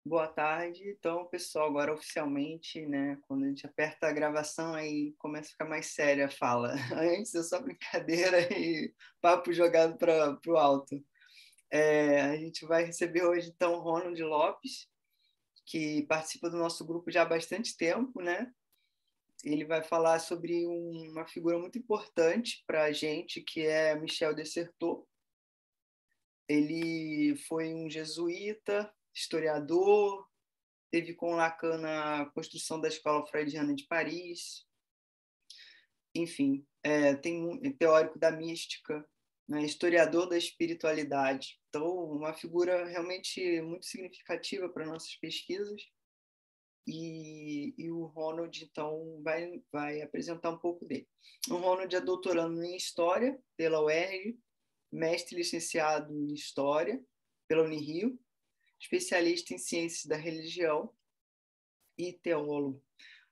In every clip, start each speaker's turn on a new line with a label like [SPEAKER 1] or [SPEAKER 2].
[SPEAKER 1] Boa tarde. Então, pessoal, agora oficialmente, né, quando a gente aperta a gravação, aí começa a ficar mais séria a fala. Antes é só brincadeira e papo jogado para o alto. A gente vai receber hoje, então, o Ronald Lopes, que participa do nosso grupo já há bastante tempo, né? Ele vai falar sobre uma figura muito importante para a gente, que é Michel Desserteau. Ele foi um jesuíta, historiador, teve com Lacan na construção da Escola Freudiana de Paris, enfim, tem um teórico da mística, né, historiador da espiritualidade. Então, uma figura realmente muito significativa para nossas pesquisas. E o Ronald, então, vai apresentar um pouco dele. O Ronald é doutorando em História pela UERJ, mestre licenciado em História pela Unirio, especialista em Ciências da Religião e teólogo.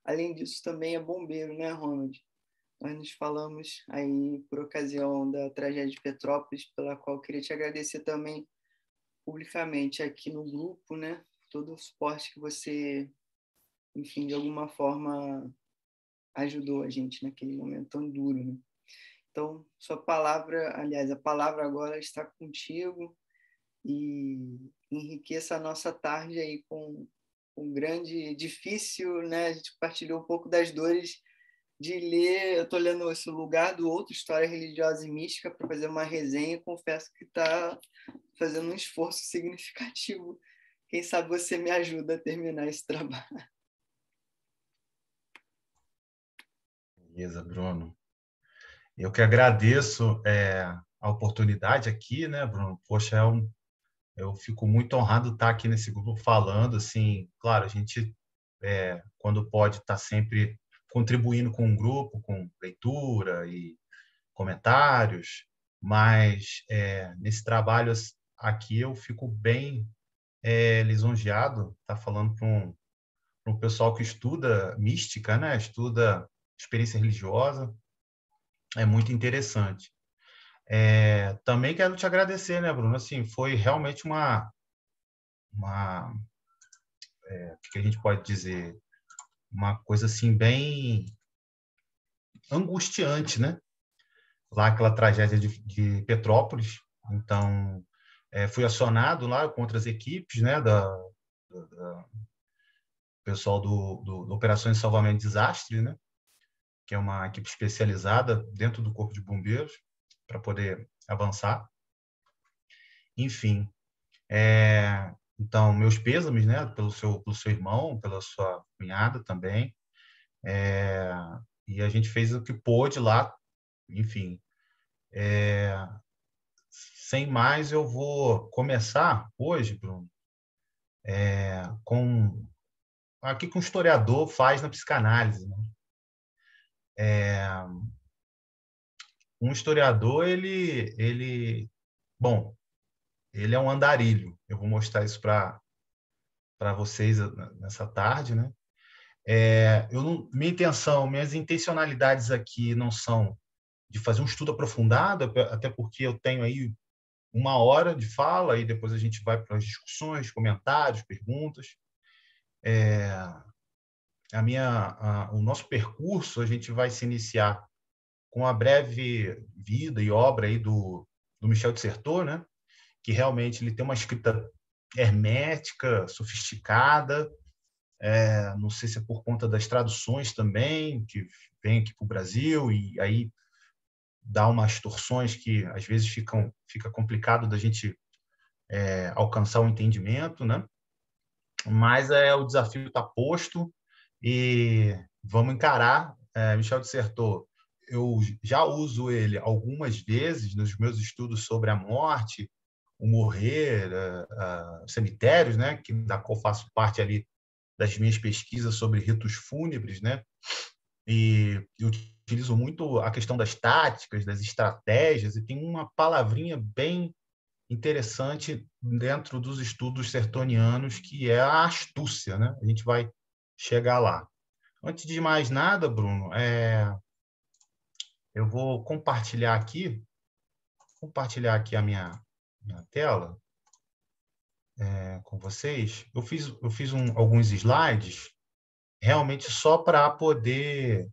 [SPEAKER 1] Além disso, também é bombeiro, né, Ronald? Nós nos falamos aí por ocasião da tragédia de Petrópolis, pela qual eu queria te agradecer também publicamente aqui no grupo, né? Todo o suporte que você, enfim, de alguma forma ajudou a gente naquele momento tão duro, né? Então, sua palavra, aliás, a palavra agora está contigo e enriqueça a nossa tarde aí com um grande, difícil, né? A gente partilhou um pouco das dores de ler. Eu estou lendo esse Lugar do Outro, História Religiosa e Mística, para fazer uma resenha. Confesso que está fazendo um esforço significativo. Quem sabe você me ajuda a terminar esse trabalho.
[SPEAKER 2] Beleza, Bruno. Eu que agradeço a oportunidade aqui, né, Bruno? Poxa, eu fico muito honrado de estar aqui nesse grupo falando, assim, claro, a gente, quando pode, está sempre contribuindo com o grupo, com leitura e comentários, mas nesse trabalho aqui eu fico bem lisonjeado, tá falando para um pessoal que estuda mística, né? Estuda experiência religiosa, é muito interessante. Também quero te agradecer, né, Bruno? Assim, foi realmente uma o que a gente pode dizer, uma coisa assim bem angustiante, né? Lá aquela tragédia de Petrópolis. Então, fui acionado lá com outras equipes, né, da pessoal do Operações de Salvamento de Desastre, né, que é uma equipe especializada dentro do Corpo de Bombeiros para poder avançar. Enfim, então, meus pêsames, né, pelo seu irmão, pela sua cunhada também. E a gente fez o que pôde lá, enfim. Sem mais, eu vou começar hoje, Bruno, com aqui que um historiador faz na psicanálise, né? Um historiador, bom, ele é um andarilho. Eu vou mostrar isso para vocês nessa tarde, né? Minha intenção, minhas intencionalidades aqui não são de fazer um estudo aprofundado, até porque eu tenho aí uma hora de fala e depois a gente vai para as discussões, comentários, perguntas. O nosso percurso, a gente vai se iniciar com a breve vida e obra aí do Michel Desserteau, né? Que realmente ele tem uma escrita hermética, sofisticada. Não sei se é por conta das traduções também, que vem aqui para o Brasil e aí dá umas torções que às vezes fica complicado da gente alcançar o entendimento, né? Mas o desafio está posto e vamos encarar. Michel Desserteau, eu já uso ele algumas vezes nos meus estudos sobre a morte, o morrer, cemitérios, né, da qual faço parte ali das minhas pesquisas sobre ritos fúnebres, né, e eu utilizo muito a questão das táticas, das estratégias, e tem uma palavrinha bem interessante dentro dos estudos sertonianos, que é a astúcia, né? A gente vai chegar lá. Antes de mais nada, Bruno, eu vou compartilhar aqui a minha tela. com vocês. Eu fiz alguns slides realmente só para poder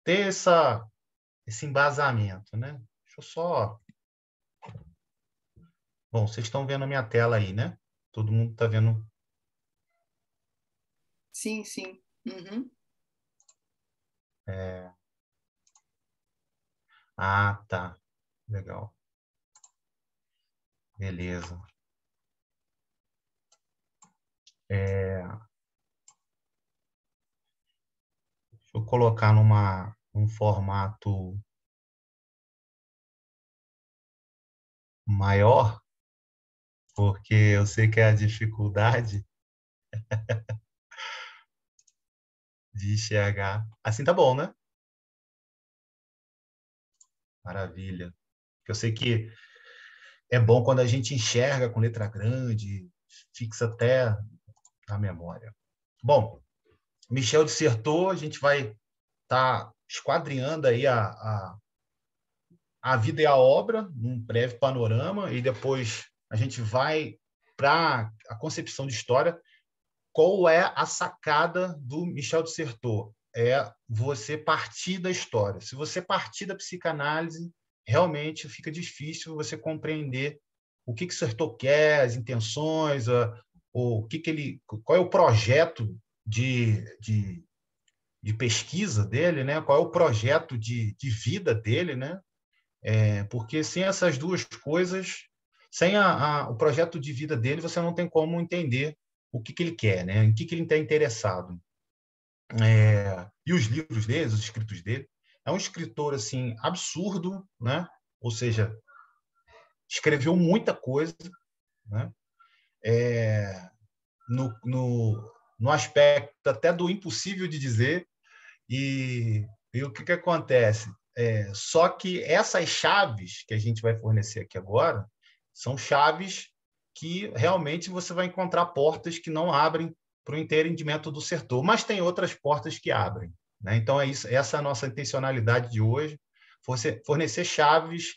[SPEAKER 2] ter esse embasamento, né? Deixa eu só... Bom, vocês estão vendo a minha tela aí, né? Todo mundo está vendo?
[SPEAKER 1] Sim, sim. Uhum.
[SPEAKER 2] Ah, tá. Legal. Beleza. Deixa eu colocar num formato maior, porque eu sei que é a dificuldade de enxergar. Assim tá bom, né? Maravilha. Eu sei que é bom quando a gente enxerga com letra grande, fixa até na memória. Bom, Michel dissertou, a gente vai estar esquadrinhando aí a vida e a obra, um breve panorama, e depois a gente vai para a concepção de história. Qual é a sacada do Michel Dissertot? É você partir da história. Se você partir da psicanálise, realmente fica difícil você compreender o que Dissertot quer, as intenções, qual é o projeto de pesquisa dele, né? Qual é o projeto de vida dele, né? Porque sem essas duas coisas, sem o projeto de vida dele, você não tem como entender o que ele quer, né? Em que ele está interessado. E os livros dele, os escritos dele, é um escritor assim absurdo, né? Ou seja, escreveu muita coisa, né? No aspecto até do impossível de dizer. E o que acontece? Só que essas chaves que a gente vai fornecer aqui agora são chaves que realmente você vai encontrar portas que não abrem para o entendimento do setor, mas tem outras portas que abrem, né? Então, é isso, essa é a nossa intencionalidade de hoje, fornecer chaves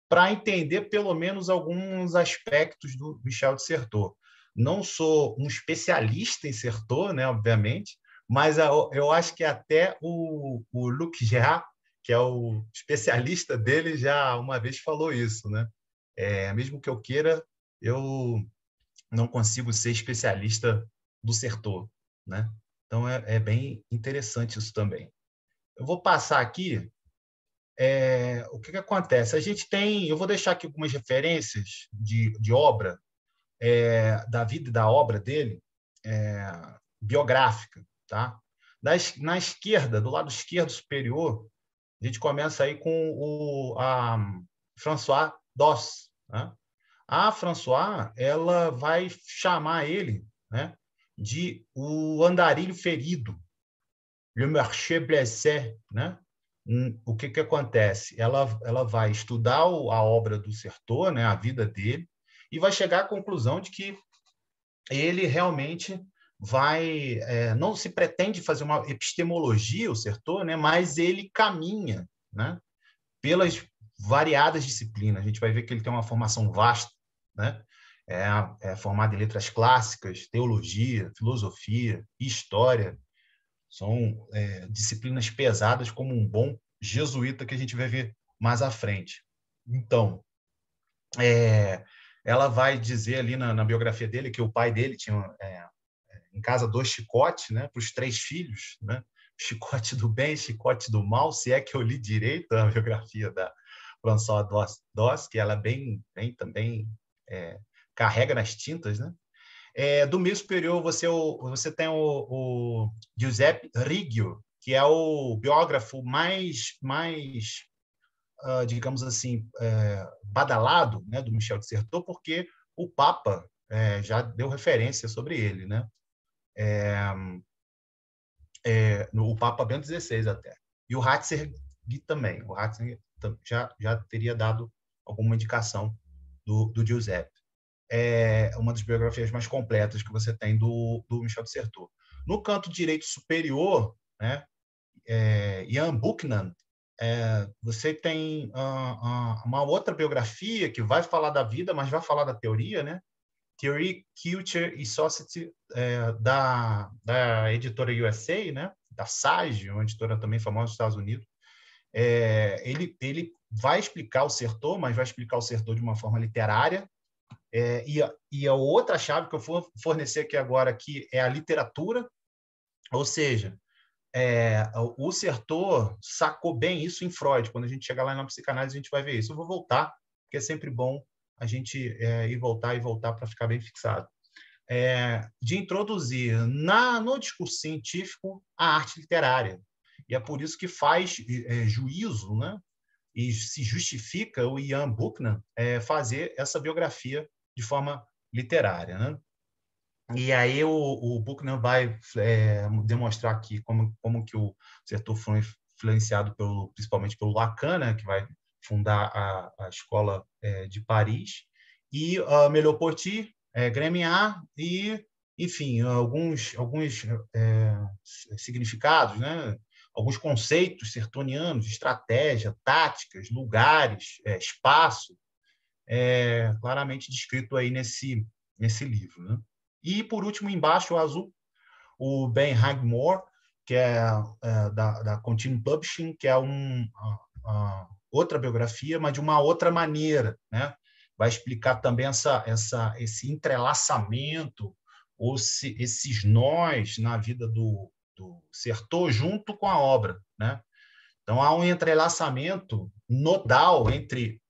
[SPEAKER 2] para entender pelo menos alguns aspectos do Michel de Certeau. Não sou um especialista em Certeau, né, obviamente, mas eu acho que até o Luc Gerard, que é o especialista dele, já uma vez falou isso, né? Mesmo que eu queira, eu não consigo ser especialista do setor, né? Então é bem interessante isso também. Eu vou passar aqui. O que acontece? A gente tem, eu vou deixar aqui algumas referências de obra, da vida e da obra dele, biográfica, tá? Na esquerda, do lado esquerdo superior, a gente começa aí com a François Doss, né? A François, ela vai chamar ele, né, de o andarilho ferido, le marché blessé, né? O que acontece? Ela vai estudar a obra do Certeau, né, a vida dele, e vai chegar à conclusão de que ele realmente não se pretende fazer uma epistemologia, o Certeau, né, mas ele caminha, né, pelas variadas disciplinas. A gente vai ver que ele tem uma formação vasta, né? É formado em letras clássicas, teologia, filosofia, história. São disciplinas pesadas, como um bom jesuíta que a gente vai ver mais à frente. Então, ela vai dizer ali na biografia dele que o pai dele tinha em casa 2 chicotes, né, para os 3 filhos, né? Chicote do bem, chicote do mal, se é que eu li direito a biografia da François Doss, que ela bem também carrega nas tintas, né? Do meio superior você tem o Giuseppe Riggio, que é o biógrafo mais digamos assim, badalado, né, do Michel de Certeau, porque o Papa já deu referência sobre ele, né? O Papa Bento XVI até. E o Ratzinger também. O Ratzinger já teria dado alguma indicação do Giuseppe. É uma das biografias mais completas que você tem do Michel de Certeau. No canto direito superior, né, Ian Buchanan, você tem uma outra biografia que vai falar da vida, mas vai falar da teoria, né, Theory, Culture e Society, da editora USA, né? Da Sage, uma editora também famosa dos Estados Unidos. Ele vai explicar o Certeau, mas vai explicar o Certeau de uma forma literária. E a outra chave que eu vou fornecer aqui agora aqui é a literatura, ou seja, o Certeau sacou bem isso em Freud. Quando a gente chegar lá na psicanálise, a gente vai ver isso. Eu vou voltar, porque é sempre bom a gente ir voltar e voltar para ficar bem fixado. De introduzir no discurso científico a arte literária. E é por isso que faz juízo, né? E se justifica o Ian Buchanan fazer essa biografia de forma literária, né? E aí o Buchanan vai demonstrar aqui como que o Certeau foi influenciado principalmente pelo Lacan, né, que vai fundar a escola de Paris, e Merleau-Ponty, Grémiat e, enfim, alguns significados, né, alguns conceitos sertonianos, estratégia, táticas, lugares, espaço, claramente descrito aí nesse livro, né? E, por último, embaixo, o azul, o Ben Hagmore, que é da Continuum Publishing, que é outra biografia, mas de uma outra maneira, né? Vai explicar também esse entrelaçamento, esses nós na vida do Certeau junto com a obra, né? Então, há um entrelaçamento nodal entre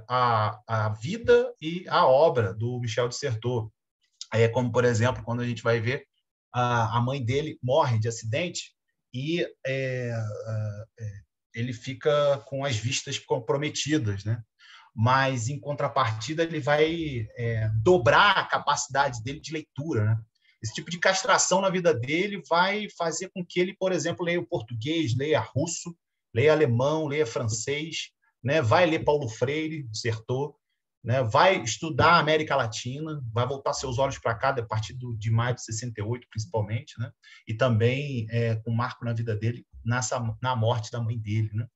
[SPEAKER 2] a vida e a obra do Michel de Certeau. Como, por exemplo, quando a gente vai ver a mãe dele morre de acidente e ele fica com as vistas comprometidas, né? Mas, em contrapartida, ele vai dobrar a capacidade dele de leitura, né? Esse tipo de castração na vida dele vai fazer com que ele, por exemplo, leia o português, leia russo, leia alemão, leia francês, né? Vai ler Paulo Freire, Certeau, né? Vai estudar a América Latina, vai voltar seus olhos para cá a partir de maio de 68, principalmente, né? E também com um marco na vida dele na morte da mãe dele, né?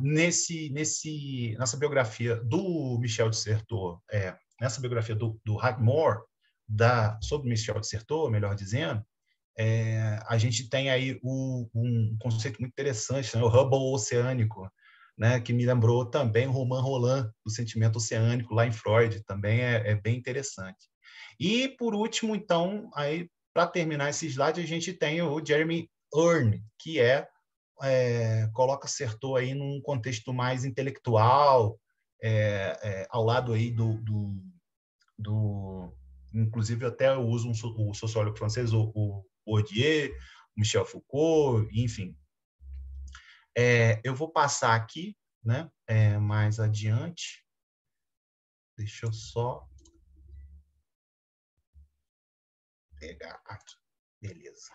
[SPEAKER 2] Nessa biografia do Michel de Certeau, nessa biografia do Hagmore, sobre Michel de Certeau, melhor dizendo, a gente tem aí um conceito muito interessante, né? O Hubble oceânico, né? Que me lembrou também o Romain Rolland, do sentimento oceânico, lá em Freud, também é bem interessante. E, por último, então, para terminar esse slide, a gente tem o Jeremy Earn, que coloca Certeau aí num contexto mais intelectual, ao lado aí inclusive até eu uso o sociólogo francês, o Bourdieu, Michel Foucault, enfim. Eu vou passar aqui, né, mais adiante. Deixa eu só pegar aqui. Beleza.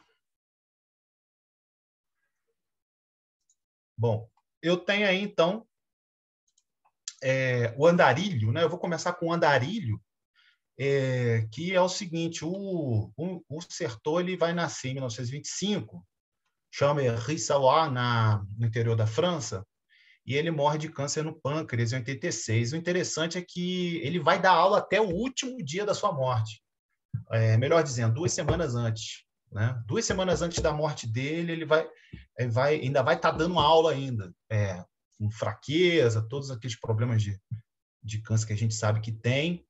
[SPEAKER 2] Bom, eu tenho aí, então, o andarilho, né? Eu vou começar com o andarilho, que é o seguinte: o Certeau ele vai nascer em 1925, chama Rissaois, no interior da França, e ele morre de câncer no pâncreas em 86. O interessante é que ele vai dar aula até o último dia da sua morte, melhor dizendo, 2 semanas antes, né? 2 semanas antes da morte dele, ele ainda vai estar dando aula ainda, com fraqueza, todos aqueles problemas de câncer que a gente sabe que tem.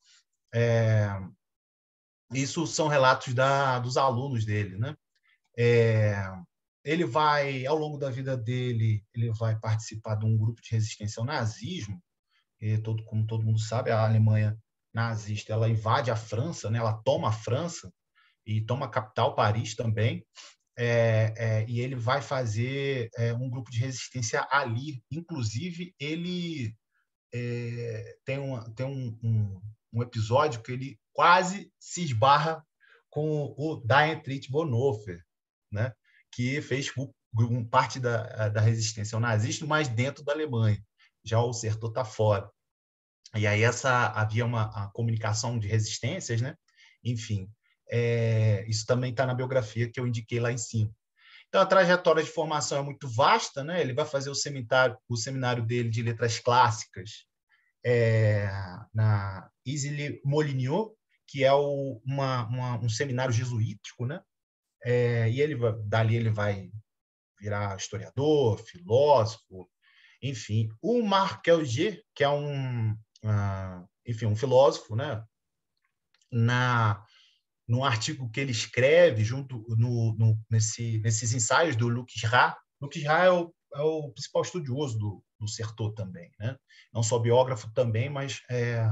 [SPEAKER 2] Isso são relatos dos alunos dele, né? Ele vai, ao longo da vida dele, ele vai participar de um grupo de resistência ao nazismo. Como todo mundo sabe, a Alemanha nazista ela invade a França, né? Ela toma a França e toma a capital, Paris, também. E ele vai fazer um grupo de resistência ali. Inclusive, ele tem um episódio que ele quase se esbarra com o Dietrich Bonhoeffer, né? Que fez parte da resistência ao nazismo, mas dentro da Alemanha. Já o Certeau está fora. E aí havia a comunicação de resistências, né? Enfim, isso também está na biografia que eu indiquei lá em cima. Então, a trajetória de formação é muito vasta, né? Ele vai fazer o seminário dele de letras clássicas Issy-les-Moulineaux, que é um seminário jesuítico, né? E dali ele vai virar historiador, filósofo, enfim. O Marc Augé, que é um filósofo, né? No artigo que ele escreve junto nesses ensaios do Luc Gras. Luc Gras é o principal estudioso do Certeau também, né? Não só biógrafo também, mas é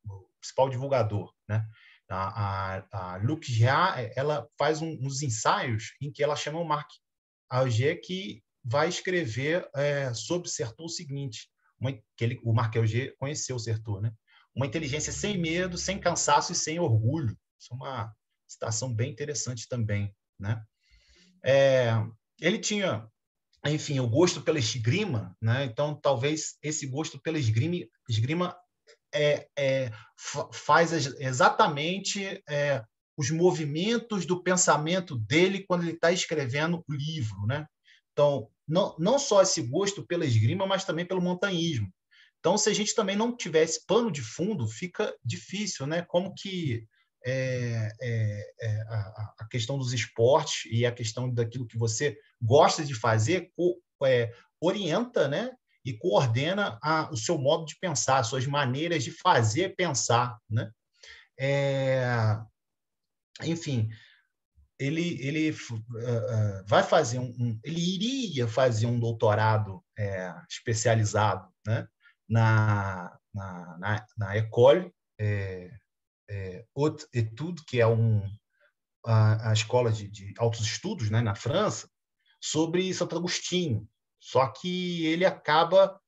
[SPEAKER 2] o principal divulgador, né? A Luc Gras, ela faz uns ensaios em que ela chama o Marc Augé, que vai escrever sobre Certeau o seguinte, o Marc Augé conheceu o Certeau, né? Uma inteligência sem medo, sem cansaço e sem orgulho. Isso é uma citação bem interessante também, né? Ele tinha, enfim, o gosto pela esgrima, né? Então, talvez esse gosto pela esgrima faz exatamente os movimentos do pensamento dele quando ele está escrevendo o livro, né? Então, não só esse gosto pela esgrima, mas também pelo montanhismo. Então, se a gente também não tivesse pano de fundo, fica difícil, né? Como que a questão dos esportes e a questão daquilo que você gosta de fazer orienta, né? E coordena o seu modo de pensar, as suas maneiras de fazer pensar, né? Enfim, ele vai fazer ele iria fazer um doutorado especializado, né? na École Haute Étude, que é a escola de altos estudos, né, na França, sobre Santo Agostinho. Só que ele acaba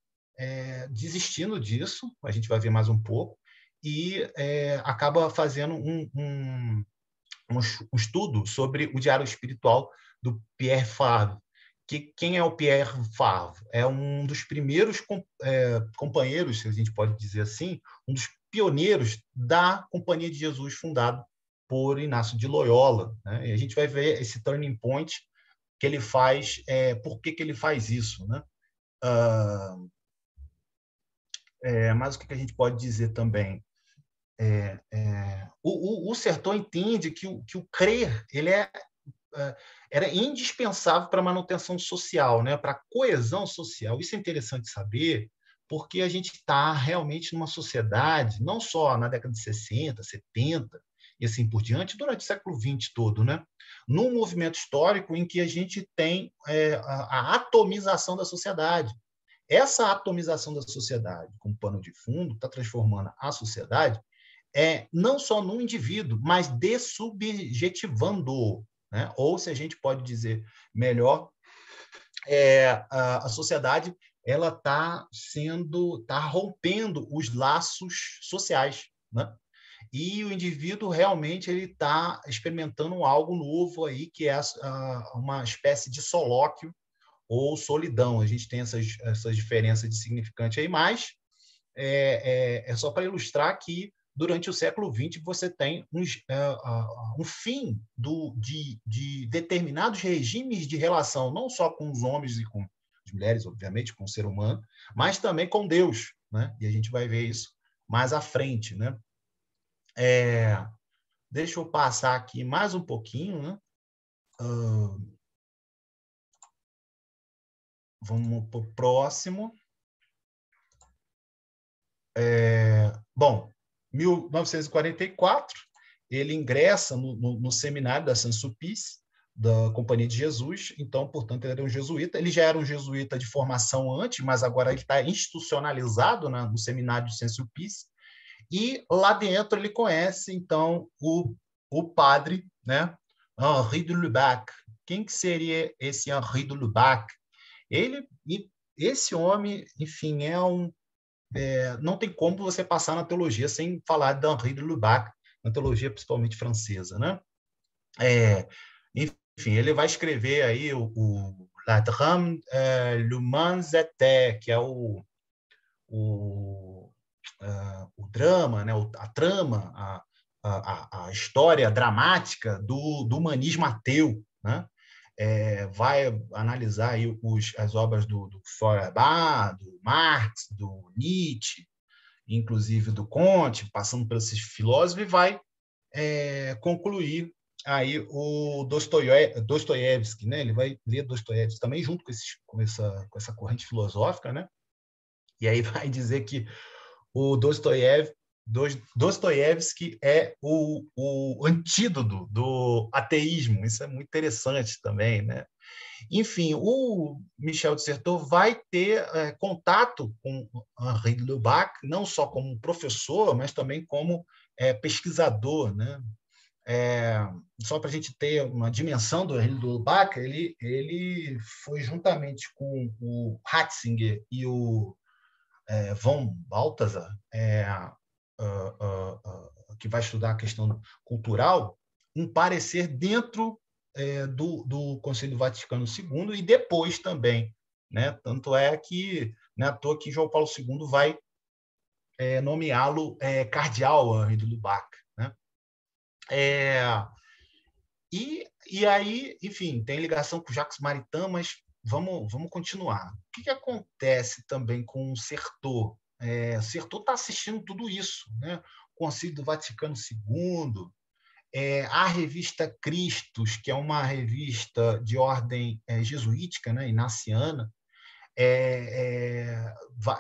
[SPEAKER 2] desistindo disso, a gente vai ver mais um pouco, e acaba fazendo um estudo sobre o diário espiritual do Pierre Fabre. Quem é o Pierre Fabre? É um dos primeiros companheiros, se a gente pode dizer assim, um dos pioneiros da Companhia de Jesus, fundado por Inácio de Loyola, né? E a gente vai ver esse turning point que ele faz, por que ele faz isso, né? Mas o que a gente pode dizer também? O Certeau entende que o crer ele era indispensável para a manutenção social, né? Para a coesão social. Isso é interessante saber, porque a gente está realmente numa sociedade, não só na década de 60, 70 e assim por diante, durante o século XX todo, né? Num movimento histórico em que a gente tem a atomização da sociedade. Essa atomização da sociedade, como pano de fundo, está transformando a sociedade não só no indivíduo, mas dessubjetivando, né? Ou, se a gente pode dizer melhor, a sociedade ela está rompendo os laços sociais, né? E o indivíduo realmente ele está experimentando algo novo aí, que é uma espécie de solóquio ou solidão. A gente tem essas diferenças de significante aí, mas é só para ilustrar que durante o século XX você tem um fim de determinados regimes de relação, não só com os homens e com as mulheres, obviamente, com o ser humano, mas também com Deus, né? E a gente vai ver isso mais à frente, né? Deixa eu passar aqui mais um pouquinho, né? Vamos para o próximo. Bom, 1944, ele ingressa no seminário da Saint-Sulpice, da Companhia de Jesus, então, portanto, ele era um jesuíta. Ele já era um jesuíta de formação antes, mas agora ele está institucionalizado, né, no seminário de Saint-Sulpice, e lá dentro ele conhece, então, o padre, né, Henri de Lubac. Quem que seria esse Henri de Lubac? Esse homem, enfim, não tem como você passar na teologia sem falar de Henri de Lubac, na teologia principalmente francesa, né? Enfim, ele vai escrever aí o La Drame l'Humanité, que é o drama, né? A trama, a história dramática do humanismo ateu, né? Vai analisar aí as obras do Feuerbach, do Marx, do Nietzsche, inclusive do Comte, passando por esses filósofos, e vai concluir aí o Dostoiévski, né? Ele vai ler Dostoiévski também junto com essa corrente filosófica, né? E aí vai dizer que o Dostoiévski é o antídoto do ateísmo. Isso é muito interessante também, né? Enfim, o Michel de Certeau vai ter contato com Henri de Lubac, não só como professor, mas também como pesquisador, né? Só para a gente ter uma dimensão do Henri de Lubac, ele foi juntamente com o Ratzinger e o von Balthasar, que vai estudar a questão cultural, um parecer dentro do Conselho Vaticano II e depois também, né? Tanto é que não é à toa que João Paulo II vai nomeá-lo cardeal Henri de Lubac, né? E aí, enfim, tem ligação com Jacques Maritain, mas vamos continuar. O que acontece também com o Certeau? O Certeau está assistindo tudo isso, né? O Concílio do Vaticano II, a revista Christus, que é uma revista de ordem jesuítica, né, inaciana,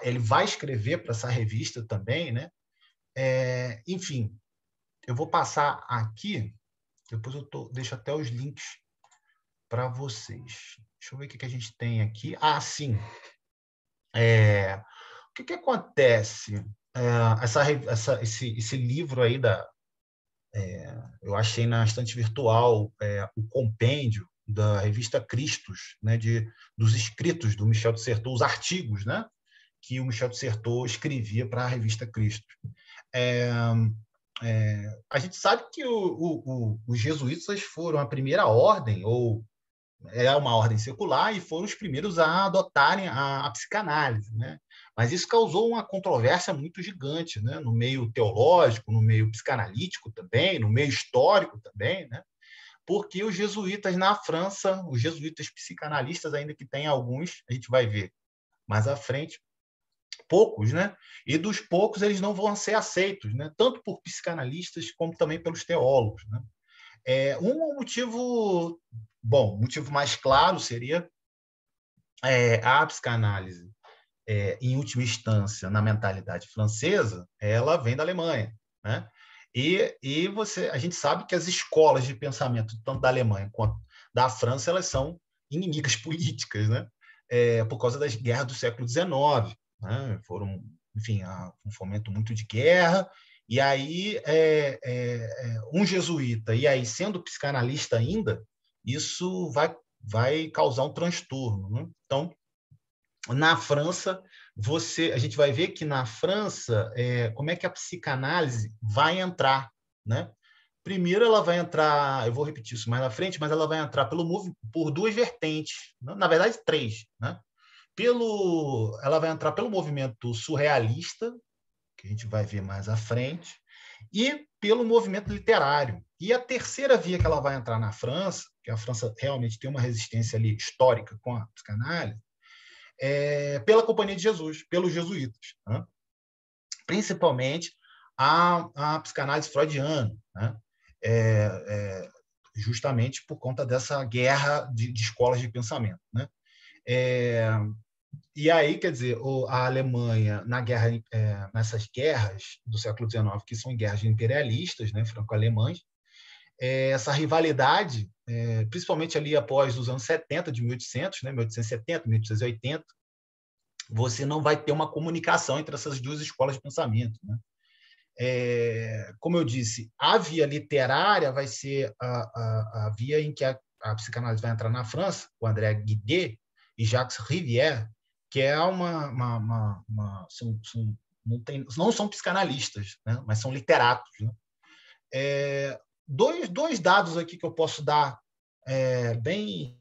[SPEAKER 2] ele vai escrever para essa revista também, né? Enfim, eu vou passar aqui, depois deixo até os links para vocês. Deixa eu ver o que a gente tem aqui. Sim. O que acontece? Esse livro aí eu achei na estante virtual o compêndio da revista Christus, né, dos escritos do Michel de Certeau, os artigos, né, que o Michel de Certeau escrevia para a revista Christus. A gente sabe que os jesuítas foram a primeira ordem, ou uma ordem secular, e foram os primeiros a adotarem a psicanálise, né? Mas isso causou uma controvérsia muito gigante, né? No meio teológico, no meio psicanalítico também, no meio histórico também, né? Porque os jesuítas na França, os jesuítas psicanalistas, ainda que tem alguns, a gente vai ver mais à frente, poucos, né? E dos poucos eles não vão ser aceitos, né? Tanto por psicanalistas como também pelos teólogos, né? Um motivo, o motivo mais claro seria a psicanálise, em última instância, na mentalidade francesa, ela vem da Alemanha, né? E a gente sabe que as escolas de pensamento, tanto da Alemanha quanto da França, elas são inimigas políticas, né? Por causa das guerras do século XIX, né? Foram, enfim, um fomento muito de guerra. E aí, um jesuíta, e aí sendo psicanalista ainda, isso vai causar um transtorno, né? Então, na França, a gente vai ver que na França, como é que a psicanálise vai entrar, né? Primeiro, ela vai entrar, eu vou repetir isso mais na frente, mas ela vai entrar por duas vertentes, na verdade, três, né? Ela vai entrar pelo movimento surrealista, que a gente vai ver mais à frente, e pelo movimento literário. E a terceira via que ela vai entrar na França, que a França realmente tem uma resistência ali histórica com a psicanálise, pela Companhia de Jesus, pelos jesuítas, né? Principalmente a psicanálise freudiana, né? Justamente por conta dessa guerra de escolas de pensamento, né? E aí, quer dizer, a Alemanha, nessas guerras do século XIX, que são guerras imperialistas, né, franco-alemãs, essa rivalidade, principalmente ali após os anos 70, de 1800, né, 1870, 1880, você não vai ter uma comunicação entre essas duas escolas de pensamento, né? Como eu disse, a via literária vai ser a via em que a psicanálise vai entrar na França, com André Guidet e Jacques Rivière, que é não são psicanalistas, né? Mas são literatos, né? Dois dados aqui que eu posso dar bem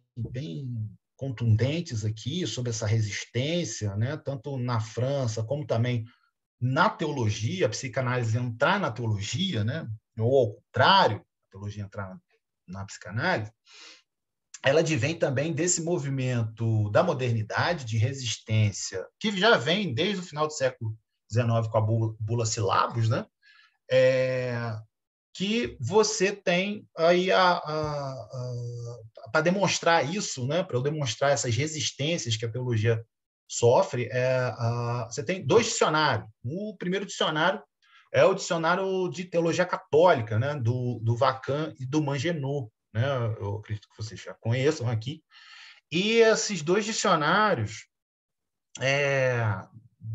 [SPEAKER 2] contundentes aqui sobre essa resistência, né? Tanto na França como também na teologia, a psicanálise entrar na teologia, né? Ou ao contrário, a teologia entrar na psicanálise, ela advém também desse movimento da modernidade, de resistência, que já vem desde o final do século XIX com a bula Silabus, né? Que você tem aí para demonstrar isso, né? Para eu demonstrar essas resistências que a teologia sofre, você tem 2 dicionários. O primeiro dicionário é o dicionário de teologia católica, né? do Vacan e do Mangenot, né? Eu acredito que vocês já conheçam aqui. E esses 2 dicionários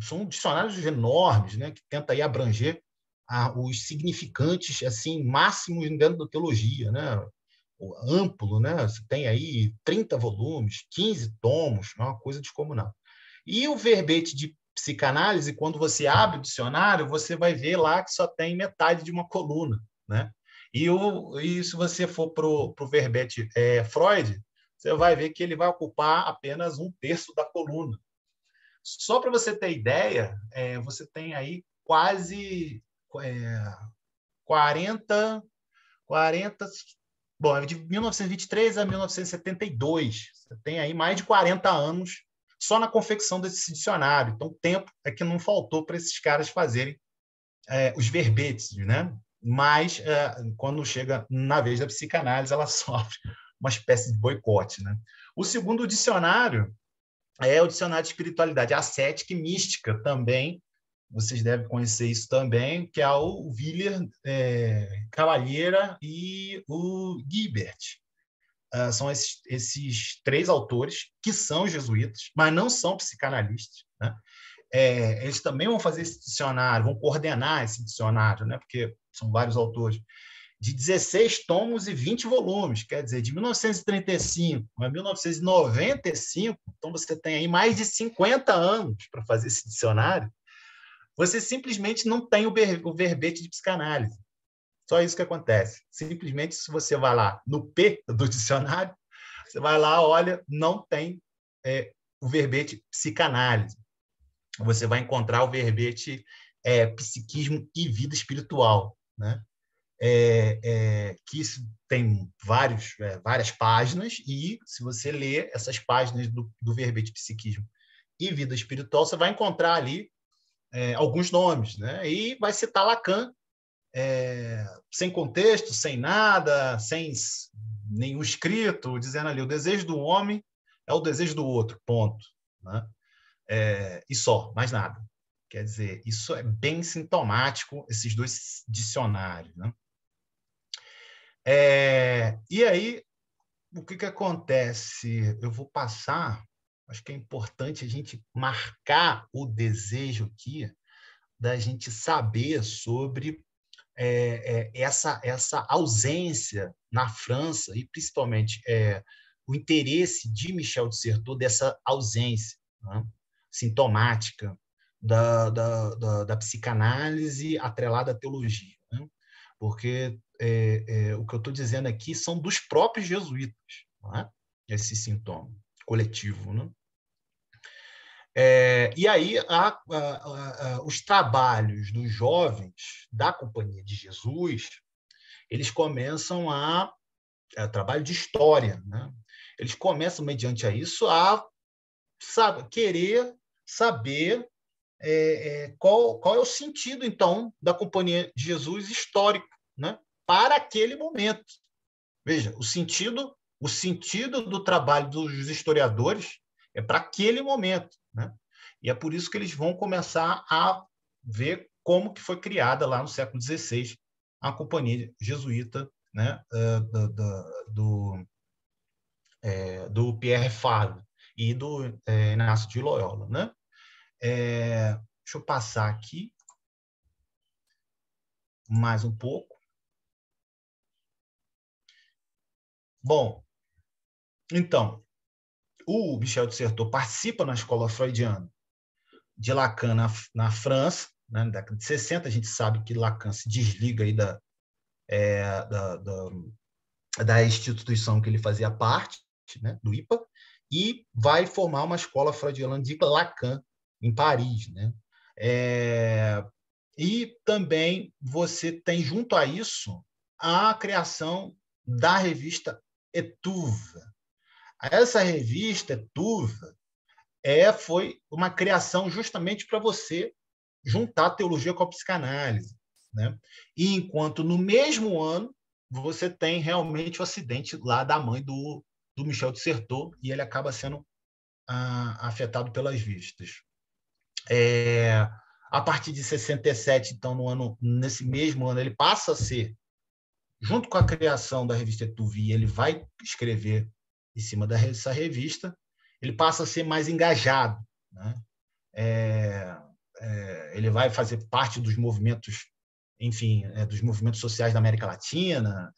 [SPEAKER 2] são dicionários enormes, né? Que tentam aí abranger os significantes assim máximos dentro da teologia, né? O amplo, né? Você tem aí 30 volumes, 15 tomos, é uma coisa descomunal. E o verbete de psicanálise, quando você abre o dicionário, você vai ver lá que só tem metade de uma coluna, né? E se você for para o verbete Freud, você vai ver que ele vai ocupar apenas 1/3 da coluna. Só para você ter ideia, você tem aí quase 40, bom, de 1923 a 1972. Você tem aí mais de 40 anos só na confecção desse dicionário. Então, tempo é que não faltou para esses caras fazerem os verbetes, né? Mas, quando chega na vez da psicanálise, ela sofre uma espécie de boicote, né? O segundo dicionário é o dicionário de espiritualidade ascética e mística também. Vocês devem conhecer isso também, que é o Willer Cavalheira e o Guibert. São esses 3 autores que são jesuítas, mas não são psicanalistas, né? Eles também vão fazer esse dicionário, vão coordenar esse dicionário, né? Porque são vários autores, de 16 tomos e 20 volumes, quer dizer, de 1935 a 1995, então você tem aí mais de 50 anos para fazer esse dicionário, você simplesmente não tem o verbete de psicanálise. Só isso que acontece. Simplesmente, se você vai lá no P do dicionário, você vai lá, olha, não tem o verbete psicanálise. Você vai encontrar o verbete psiquismo e vida espiritual, né? Que tem várias páginas, e se você ler essas páginas do verbete psiquismo e vida espiritual, você vai encontrar ali alguns nomes, né? E vai citar Lacan, sem contexto, sem nada, sem nenhum escrito, dizendo ali: o desejo do homem é o desejo do outro, ponto, né? E só, mais nada. Quer dizer, isso é bem sintomático, esses 2 dicionários, né? E aí, o que acontece? Eu vou passar, acho que é importante a gente marcar o desejo aqui da gente saber sobre essa ausência na França, e principalmente o interesse de Michel de Certeau dessa ausência, né, sintomática da psicanálise atrelada à teologia, né? Porque o que eu estou dizendo aqui são dos próprios jesuítas, não é? Esse sintoma coletivo, né? E aí, os trabalhos dos jovens da Companhia de Jesus, eles começam trabalho de história, né? Eles começam, mediante a isso, a querer saber qual é o sentido, então, da Companhia de Jesus histórico, né? Para aquele momento. Veja, o sentido do trabalho dos historiadores é para aquele momento, né? E é por isso que eles vão começar a ver como que foi criada lá no século XVI a Companhia Jesuíta, né? do Pierre Fabre e do Inácio de Loyola, né? Deixa eu passar aqui mais um pouco. Bom, então, o Michel de Certeau participa na escola freudiana de Lacan na França, né? Na década de 60. A gente sabe que Lacan se desliga aí da instituição que ele fazia parte, né? Do IPA, e vai formar uma escola freudiana de Lacan em Paris, né? E também você tem, junto a isso, a criação da revista Etuve. Essa revista Etuve foi uma criação justamente para você juntar teologia com a psicanálise, né? E enquanto no mesmo ano você tem realmente o acidente lá da mãe do Michel de Certeau, e ele acaba sendo afetado pelas vistas. A partir de 67, então, nesse mesmo ano, ele passa a ser, junto com a criação da revista Etuvi, ele vai escrever em cima dessa revista, ele passa a ser mais engajado, né? Ele vai fazer parte dos movimentos, enfim, dos movimentos sociais da América Latina.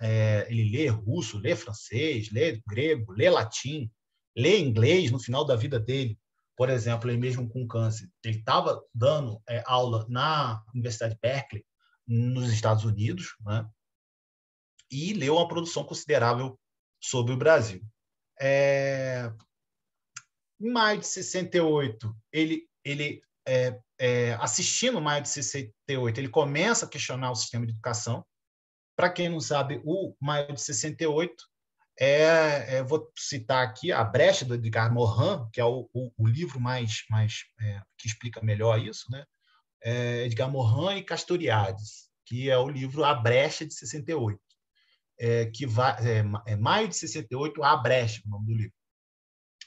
[SPEAKER 2] Ele lê russo, lê francês, lê grego, lê latim, lê inglês no final da vida dele. Por exemplo, ele mesmo com câncer, ele estava dando aula na Universidade de Berkeley, nos Estados Unidos, né? E leu uma produção considerável sobre o Brasil. Em maio de 68, ele assistindo maio de 68, ele começa a questionar o sistema de educação. Para quem não sabe, o maio de 68 vou citar aqui A Brecha, do Edgar Morin, que é o livro mais que explica melhor isso, né? Edgar Morin e Castoriadis, que é o livro A Brecha de 68, que vai maio de 68, A Brecha, o nome do livro,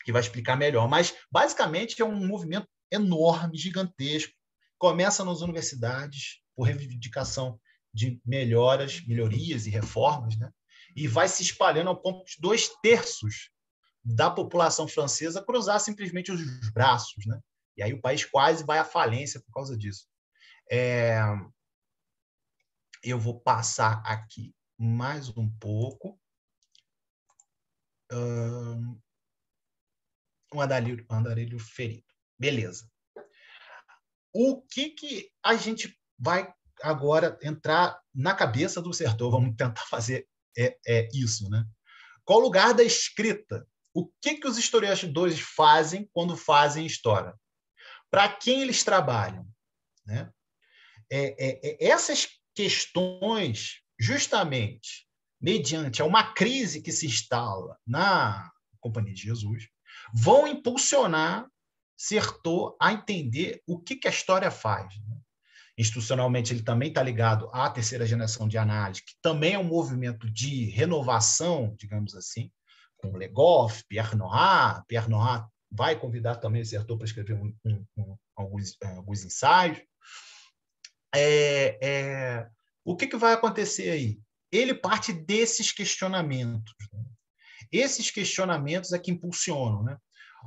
[SPEAKER 2] que vai explicar melhor. Mas basicamente é um movimento enorme, gigantesco. Começa nas universidades por reivindicação de melhorias e reformas, né? E vai se espalhando ao ponto de 2/3 da população francesa cruzar simplesmente os braços, né? E aí o país quase vai à falência por causa disso. Eu vou passar aqui mais um pouco. Um andarilho ferido. Beleza. O que a gente vai agora entrar na cabeça do Certeau? Vamos tentar fazer isso, né? Qual o lugar da escrita? O que os historiadores fazem quando fazem história? Para quem eles trabalham, né? Essas questões, justamente mediante uma crise que se instala na Companhia de Jesus, vão impulsionar Certeau a entender o que a história faz, né? Institucionalmente, ele também está ligado à terceira geração de análise, que também é um movimento de renovação, digamos assim, com Legoff, Pierre Nora. Pierre Nora vai convidar também o Certeau para escrever alguns ensaios. O que vai acontecer aí? Ele parte desses questionamentos, né? Esses questionamentos é que impulsionam, né?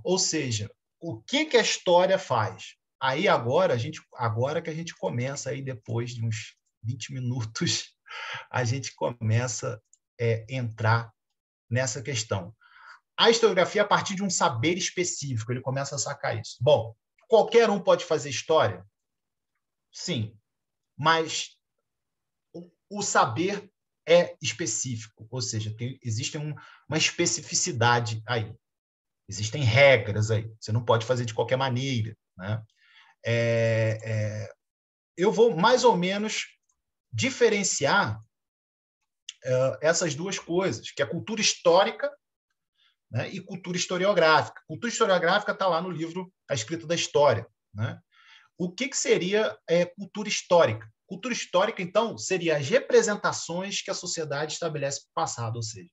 [SPEAKER 2] Ou seja, o que a história faz? Aí agora que a gente começa, aí depois de uns 20 minutos, a gente começa a entrar nessa questão. A historiografia, a partir de um saber específico, ele começa a sacar isso. Bom, qualquer um pode fazer história? Sim, mas o saber é específico, ou seja, existe uma especificidade aí. Existem regras aí. Você não pode fazer de qualquer maneira, né? Eu vou mais ou menos diferenciar essas duas coisas, que é cultura histórica, né, e cultura historiográfica. Cultura historiográfica está lá no livro A Escrita da História, né? O que seria cultura histórica? Cultura histórica, então, seria as representações que a sociedade estabelece para o passado, ou seja,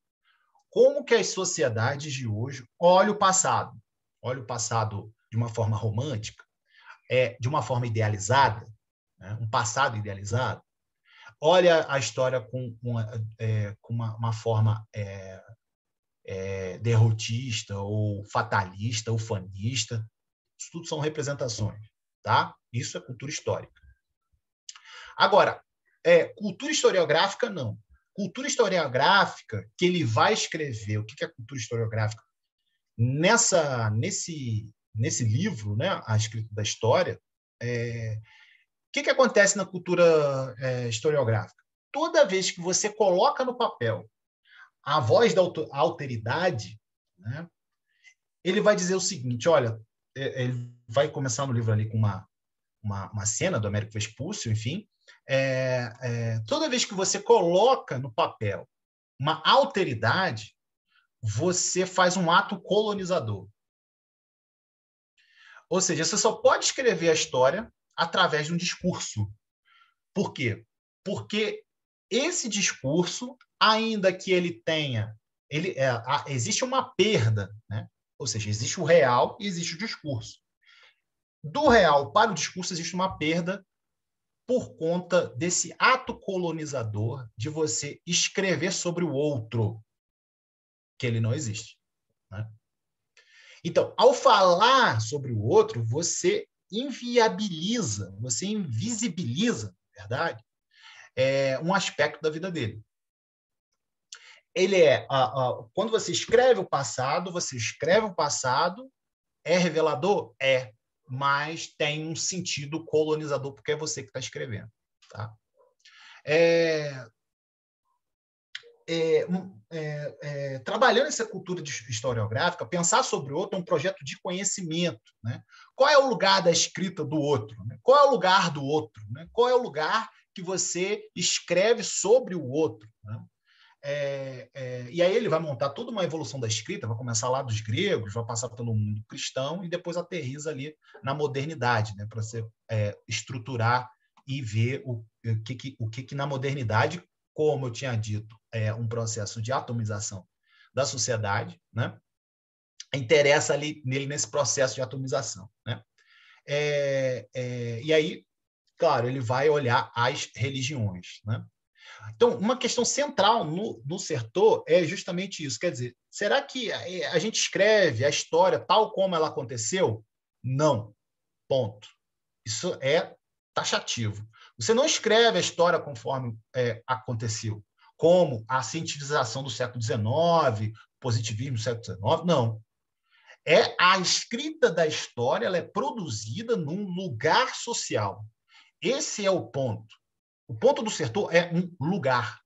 [SPEAKER 2] como que as sociedades de hoje olham o passado. Olham o passado de uma forma romântica, de uma forma idealizada, né? Um passado idealizado. Olha a história com uma forma derrotista, ou fatalista, ou fanista. Isso tudo são representações, tá? Isso é cultura histórica. Agora, cultura historiográfica, não. Cultura historiográfica, que ele vai escrever, o que é cultura historiográfica? Nesse livro, né, A Escrita da História, o que acontece na cultura historiográfica? Toda vez que você coloca no papel a voz da alteridade, né, ele vai dizer o seguinte, olha, ele vai começar no livro ali com uma cena do Américo Vespúcio, enfim, toda vez que você coloca no papel uma alteridade, você faz um ato colonizador. Ou seja, você só pode escrever a história através de um discurso. Por quê? Porque esse discurso, ainda que ele tenha... existe uma perda, né? Ou seja, existe o real e existe o discurso. Do real para o discurso existe uma perda por conta desse ato colonizador de você escrever sobre o outro, que ele não existe, né? Então, ao falar sobre o outro, você inviabiliza, você invisibiliza, na verdade, um aspecto da vida dele. Ele quando você escreve o passado, é revelador? É, mas tem um sentido colonizador, porque é você que está escrevendo. Tá? Trabalhando essa cultura historiográfica, pensar sobre o outro é um projeto de conhecimento. Né? Qual é o lugar da escrita do outro? Né? Qual é o lugar do outro? Né? Qual é o lugar que você escreve sobre o outro? Né? E aí ele vai montar toda uma evolução da escrita, vai começar lá dos gregos, vai passar pelo mundo cristão e depois aterriza ali na modernidade, né? Para você estruturar e ver o que na modernidade, como eu tinha dito, é um processo de atomização da sociedade, né? Interessa ali nele nesse processo de atomização, né? E aí, claro, ele vai olhar as religiões, né? Então, uma questão central no Sertor é justamente isso. Quer dizer, será que a gente escreve a história tal como ela aconteceu? Não. Ponto. Isso é taxativo. Você não escreve a história conforme aconteceu, como a cientificação do século XIX, positivismo do século XIX. Não. A escrita da história, ela é produzida num lugar social. Esse é o ponto. O ponto do Sertor é um lugar.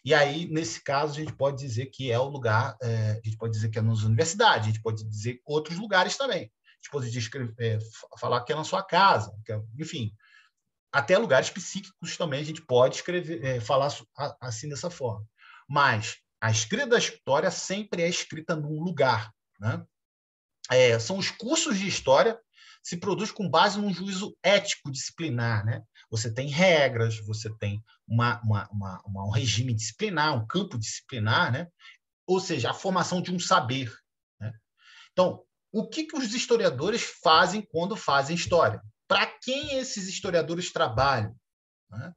[SPEAKER 2] E aí, nesse caso, a gente pode dizer que é o lugar, a gente pode dizer que é nas universidades, a gente pode dizer outros lugares também. A gente pode falar que é na sua casa, enfim, até lugares psíquicos também a gente pode falar assim dessa forma. Mas a escrita da história sempre é escrita num lugar, né? São os cursos de história se produz com base num juízo ético disciplinar, né? Você tem regras, você tem um regime disciplinar, um campo disciplinar, né? Ou seja, a formação de um saber, né? Então, o que os historiadores fazem quando fazem história? Para quem esses historiadores trabalham? Né?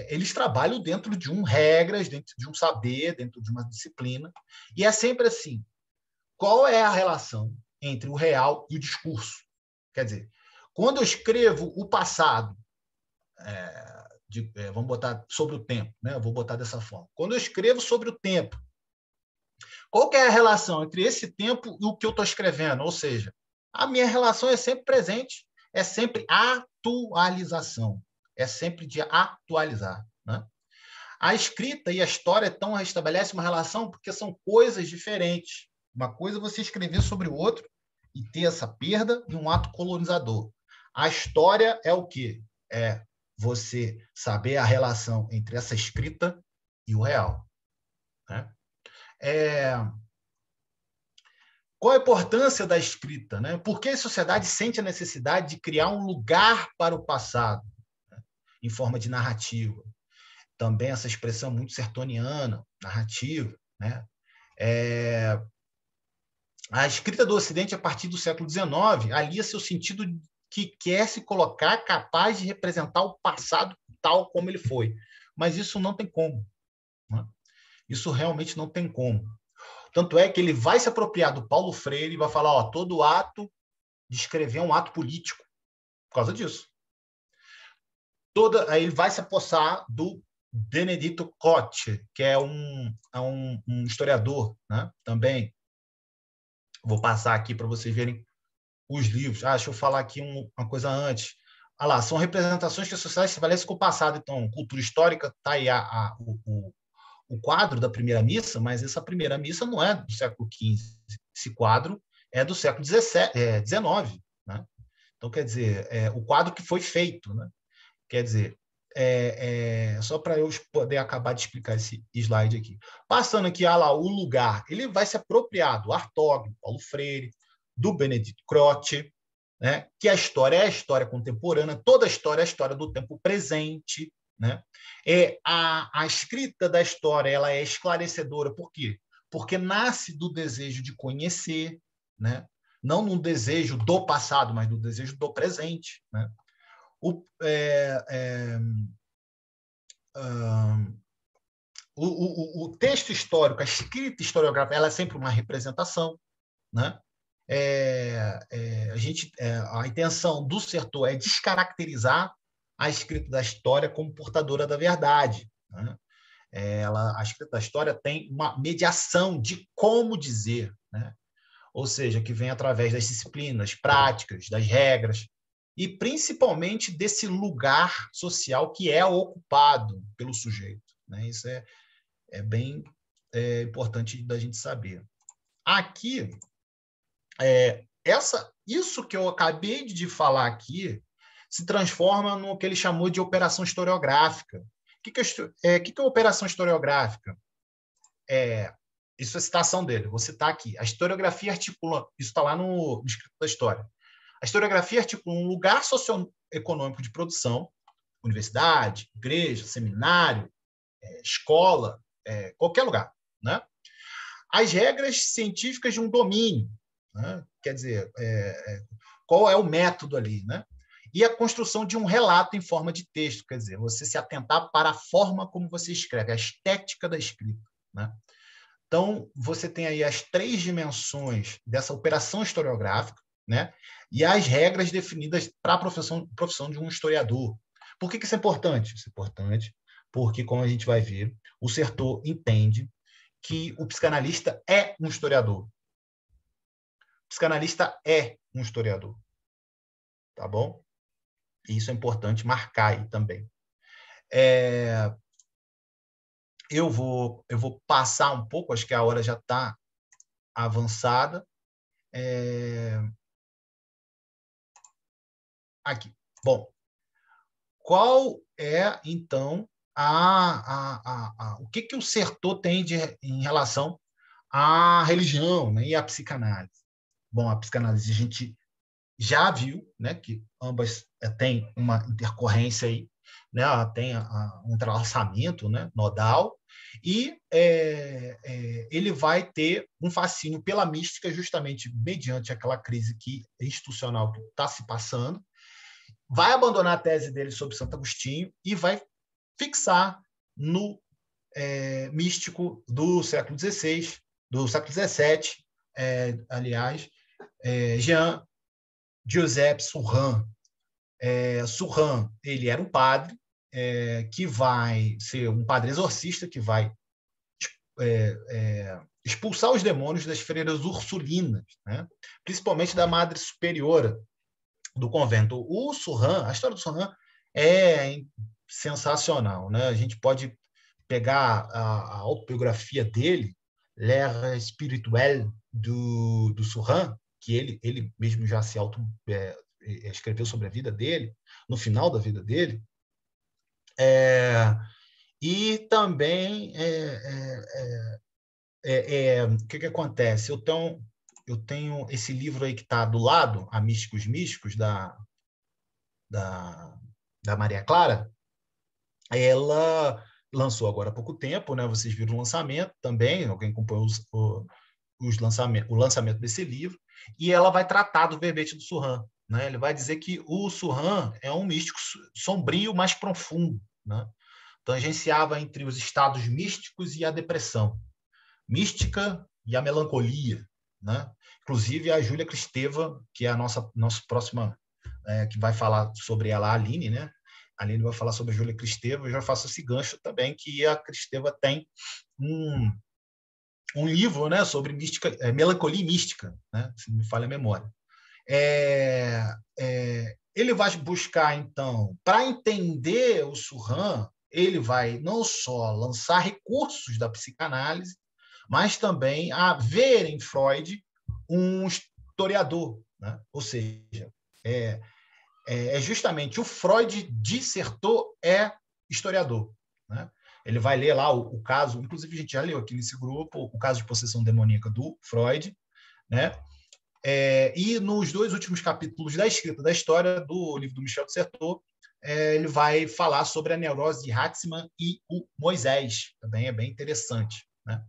[SPEAKER 2] Eles trabalham dentro de regras, dentro de um saber, dentro de uma disciplina, e é sempre assim. Qual é a relação entre o real e o discurso? Quer dizer, quando eu escrevo o passado, vamos botar sobre o tempo, né? Eu vou botar dessa forma. Quando eu escrevo sobre o tempo, qual que é a relação entre esse tempo e o que eu estou escrevendo? Ou seja, a minha relação é sempre presente, é sempre atualização, é sempre de atualizar, né? A escrita e a história então estabelecem uma relação porque são coisas diferentes. Uma coisa é você escrever sobre o outro e ter essa perda e um ato colonizador. A história é o quê? É você saber a relação entre essa escrita e o real. Né? Qual a importância da escrita? Né? Por que a sociedade sente a necessidade de criar um lugar para o passado, né? Em forma de narrativa? Também essa expressão muito sertoniana, narrativa, né? A escrita do Ocidente, a partir do século XIX, alia seu sentido que quer se colocar capaz de representar o passado tal como ele foi. Mas isso não tem como. Né? Isso realmente não tem como. Tanto é que ele vai se apropriar do Paulo Freire e vai falar, todo ato de escrever é um ato político, por causa disso. Aí ele vai se apossar do Benedetto Croce, que é um historiador, né? Também. Vou passar aqui para vocês verem os livros. Deixa eu falar aqui uma coisa antes. Lá, são representações que a sociedade estabelece com o passado. Então, cultura histórica, está aí o quadro da primeira missa, mas essa primeira missa não é do século XV. Esse quadro é do século XIX. Né? Então, quer dizer, o quadro que foi feito. Né? Quer dizer, só para eu poder acabar de explicar esse slide aqui. Passando aqui, lá, o lugar, ele vai se apropriar do Hartog, do Paulo Freire, do Benedetto Croce, né? Que a história é a história contemporânea, toda a história do tempo presente, né? A escrita da história ela é esclarecedora, por quê? Porque nasce do desejo de conhecer, né? Não no desejo do passado, mas do desejo do presente, né? O texto histórico, a escrita historiográfica, ela é sempre uma representação, né? A intenção do Sertor é descaracterizar a escrita da história como portadora da verdade, né? A escrita da história tem uma mediação de como dizer, né? Ou seja, que vem através das disciplinas práticas, das regras, e principalmente desse lugar social que é ocupado pelo sujeito, né? Isso é bem importante da gente saber. Aqui, isso que eu acabei de falar aqui se transforma no que ele chamou de operação historiográfica. O que é operação historiográfica? Isso é a citação dele, vou citar aqui. A historiografia articula, isso está lá no escrito da história. A historiografia articula um lugar socioeconômico de produção, universidade, igreja, seminário, escola, qualquer lugar, né? As regras científicas de um domínio, né? Quer dizer, qual é o método ali, né? E a construção de um relato em forma de texto, quer dizer, você se atentar para a forma como você escreve, a estética da escrita, né? Então, você tem aí as 3 dimensões dessa operação historiográfica, né? E as regras definidas para a profissão de um historiador. Por que isso é importante? Isso é importante porque, como a gente vai ver, o Sertor entende que o psicanalista é um historiador. O psicanalista é um historiador. Tá bom? E isso é importante marcar aí também. Eu vou passar um pouco, acho que a hora já está avançada. Aqui. Bom, qual é, então, o que o Sertor tem em relação à religião, né, e à psicanálise? Bom, a psicanálise a gente já viu, né, que ambas têm uma intercorrência aí, né, tem um entrelaçamento, né, nodal, e ele vai ter um fascínio pela mística justamente mediante aquela crise institucional que está se passando, vai abandonar a tese dele sobre Santo Agostinho e vai fixar no místico do século XVI, do século XVII, aliás, Jean-Joseph Surin. Surin, ele era um padre que vai ser um padre exorcista que vai expulsar os demônios das freiras ursulinas, né? Principalmente da Madre Superiora do convento. A história do Surin é sensacional, né? A gente pode pegar a autobiografia dele, L'ère spirituelle do Surin, que ele mesmo já se escreveu sobre a vida dele, no final da vida dele, e também o que acontece? Eu tenho esse livro aí que está do lado, A Místicos Místicos, da Maria Clara. Ela lançou agora há pouco tempo, né? Vocês viram o lançamento também, alguém acompanhou o lançamento desse livro, e ela vai tratar do verbete do Surin, né? Ele vai dizer que o Surin é um místico sombrio, mais profundo, né? Tangenciava entre os estados místicos e a depressão, mística e a melancolia, né? Inclusive a Júlia Kristeva, que é a nossa próxima, que vai falar sobre ela, a Aline, né? A Aline vai falar sobre a Júlia Kristeva, eu já faço esse gancho também, que a Kristeva tem um livro, né, sobre mística, melancolia e mística, né, se não me falha a memória. Ele vai buscar, então, para entender o Surin, ele vai não só lançar recursos da psicanálise, mas também a ver em Freud um historiador, né? Ou seja, justamente o Freud dissertou historiador, né? Ele vai ler lá o caso, inclusive a gente já leu aqui nesse grupo, o caso de possessão demoníaca do Freud, né? E nos 2 últimos capítulos da escrita da história do livro do Michel de Certeau, ele vai falar sobre a neurose de Hatzman e o Moisés. Também é bem interessante, né?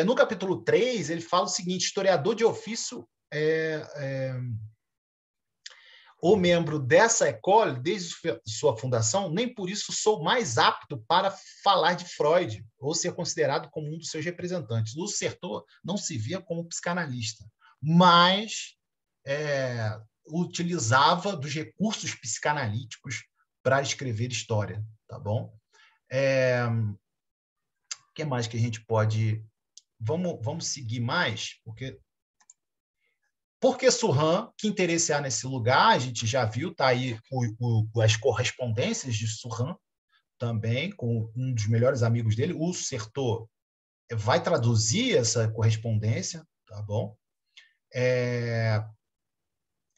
[SPEAKER 2] No capítulo 3, ele fala o seguinte: historiador de ofício ou membro dessa école, desde sua fundação, nem por isso sou mais apto para falar de Freud ou ser considerado como um dos seus representantes. O Certeau não se via como psicanalista, mas utilizava dos recursos psicanalíticos para escrever história, tá bom? O que mais que a gente pode... Vamos seguir mais, porque Surran, que interesse há nesse lugar, a gente já viu, tá aí as correspondências de Surran também, com um dos melhores amigos dele, o Certeau vai traduzir essa correspondência, tá bom?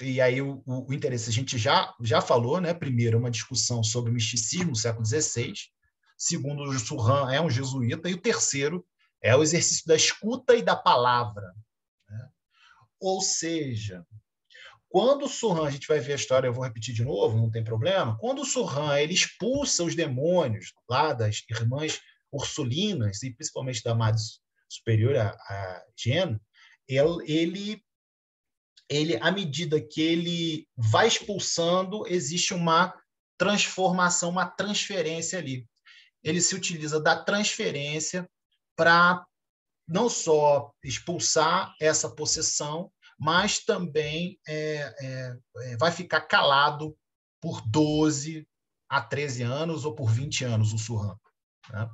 [SPEAKER 2] E aí o interesse, a gente já falou, né? Primeiro, uma discussão sobre o misticismo no século XVI. Segundo, o Surran é um jesuíta. E o terceiro é o exercício da escuta e da palavra, né? Ou seja, quando o Surran, a gente vai ver a história, eu vou repetir de novo, não tem problema. Quando o Surran ele expulsa os demônios lá das irmãs ursulinas, e principalmente da Madre Superior, a Jeanne, ele, à medida que ele vai expulsando, existe uma transformação, uma transferência ali. Ele se utiliza da transferência para não só expulsar essa possessão, mas também vai ficar calado por 12 a 13 anos ou por 20 anos, o Surran, né?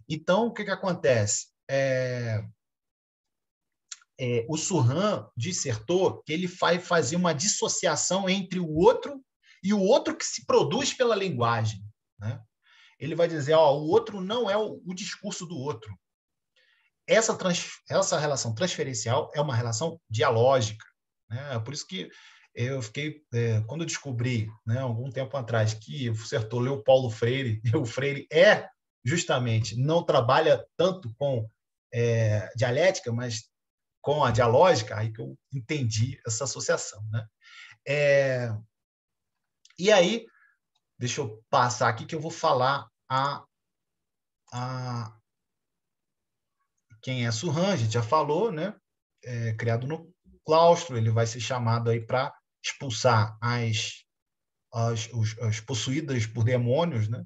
[SPEAKER 2] Então, o que acontece? O Surran dissertou que ele fazia uma dissociação entre o outro e o outro que se produz pela linguagem, né? Ele vai dizer, o outro não é o discurso do outro. Essa relação transferencial é uma relação dialógica, né? Por isso que eu fiquei, quando eu descobri, né, algum tempo atrás, que o Certeau leu Paulo Freire, e o Freire justamente, não trabalha tanto com dialética, mas com a dialógica, aí que eu entendi essa associação, né? E aí, deixa eu passar aqui que eu vou falar quem é Surran, a gente já falou, né? Criado no claustro, ele vai ser chamado aí para expulsar as possuídas por demônios, né?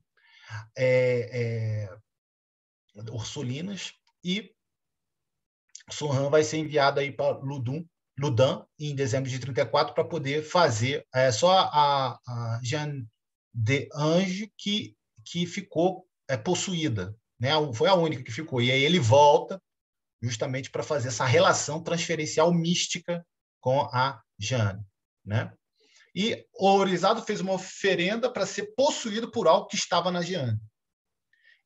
[SPEAKER 2] Ursulinas, e Surran vai ser enviado aí para Loudun em dezembro de 34 para poder fazer só a Jeanne d'Ange que ficou possuída, né? Foi a única que ficou, e aí ele volta justamente para fazer essa relação transferencial mística com a Jeanne, né? E o Orizado fez uma oferenda para ser possuído por algo que estava na Jeanne.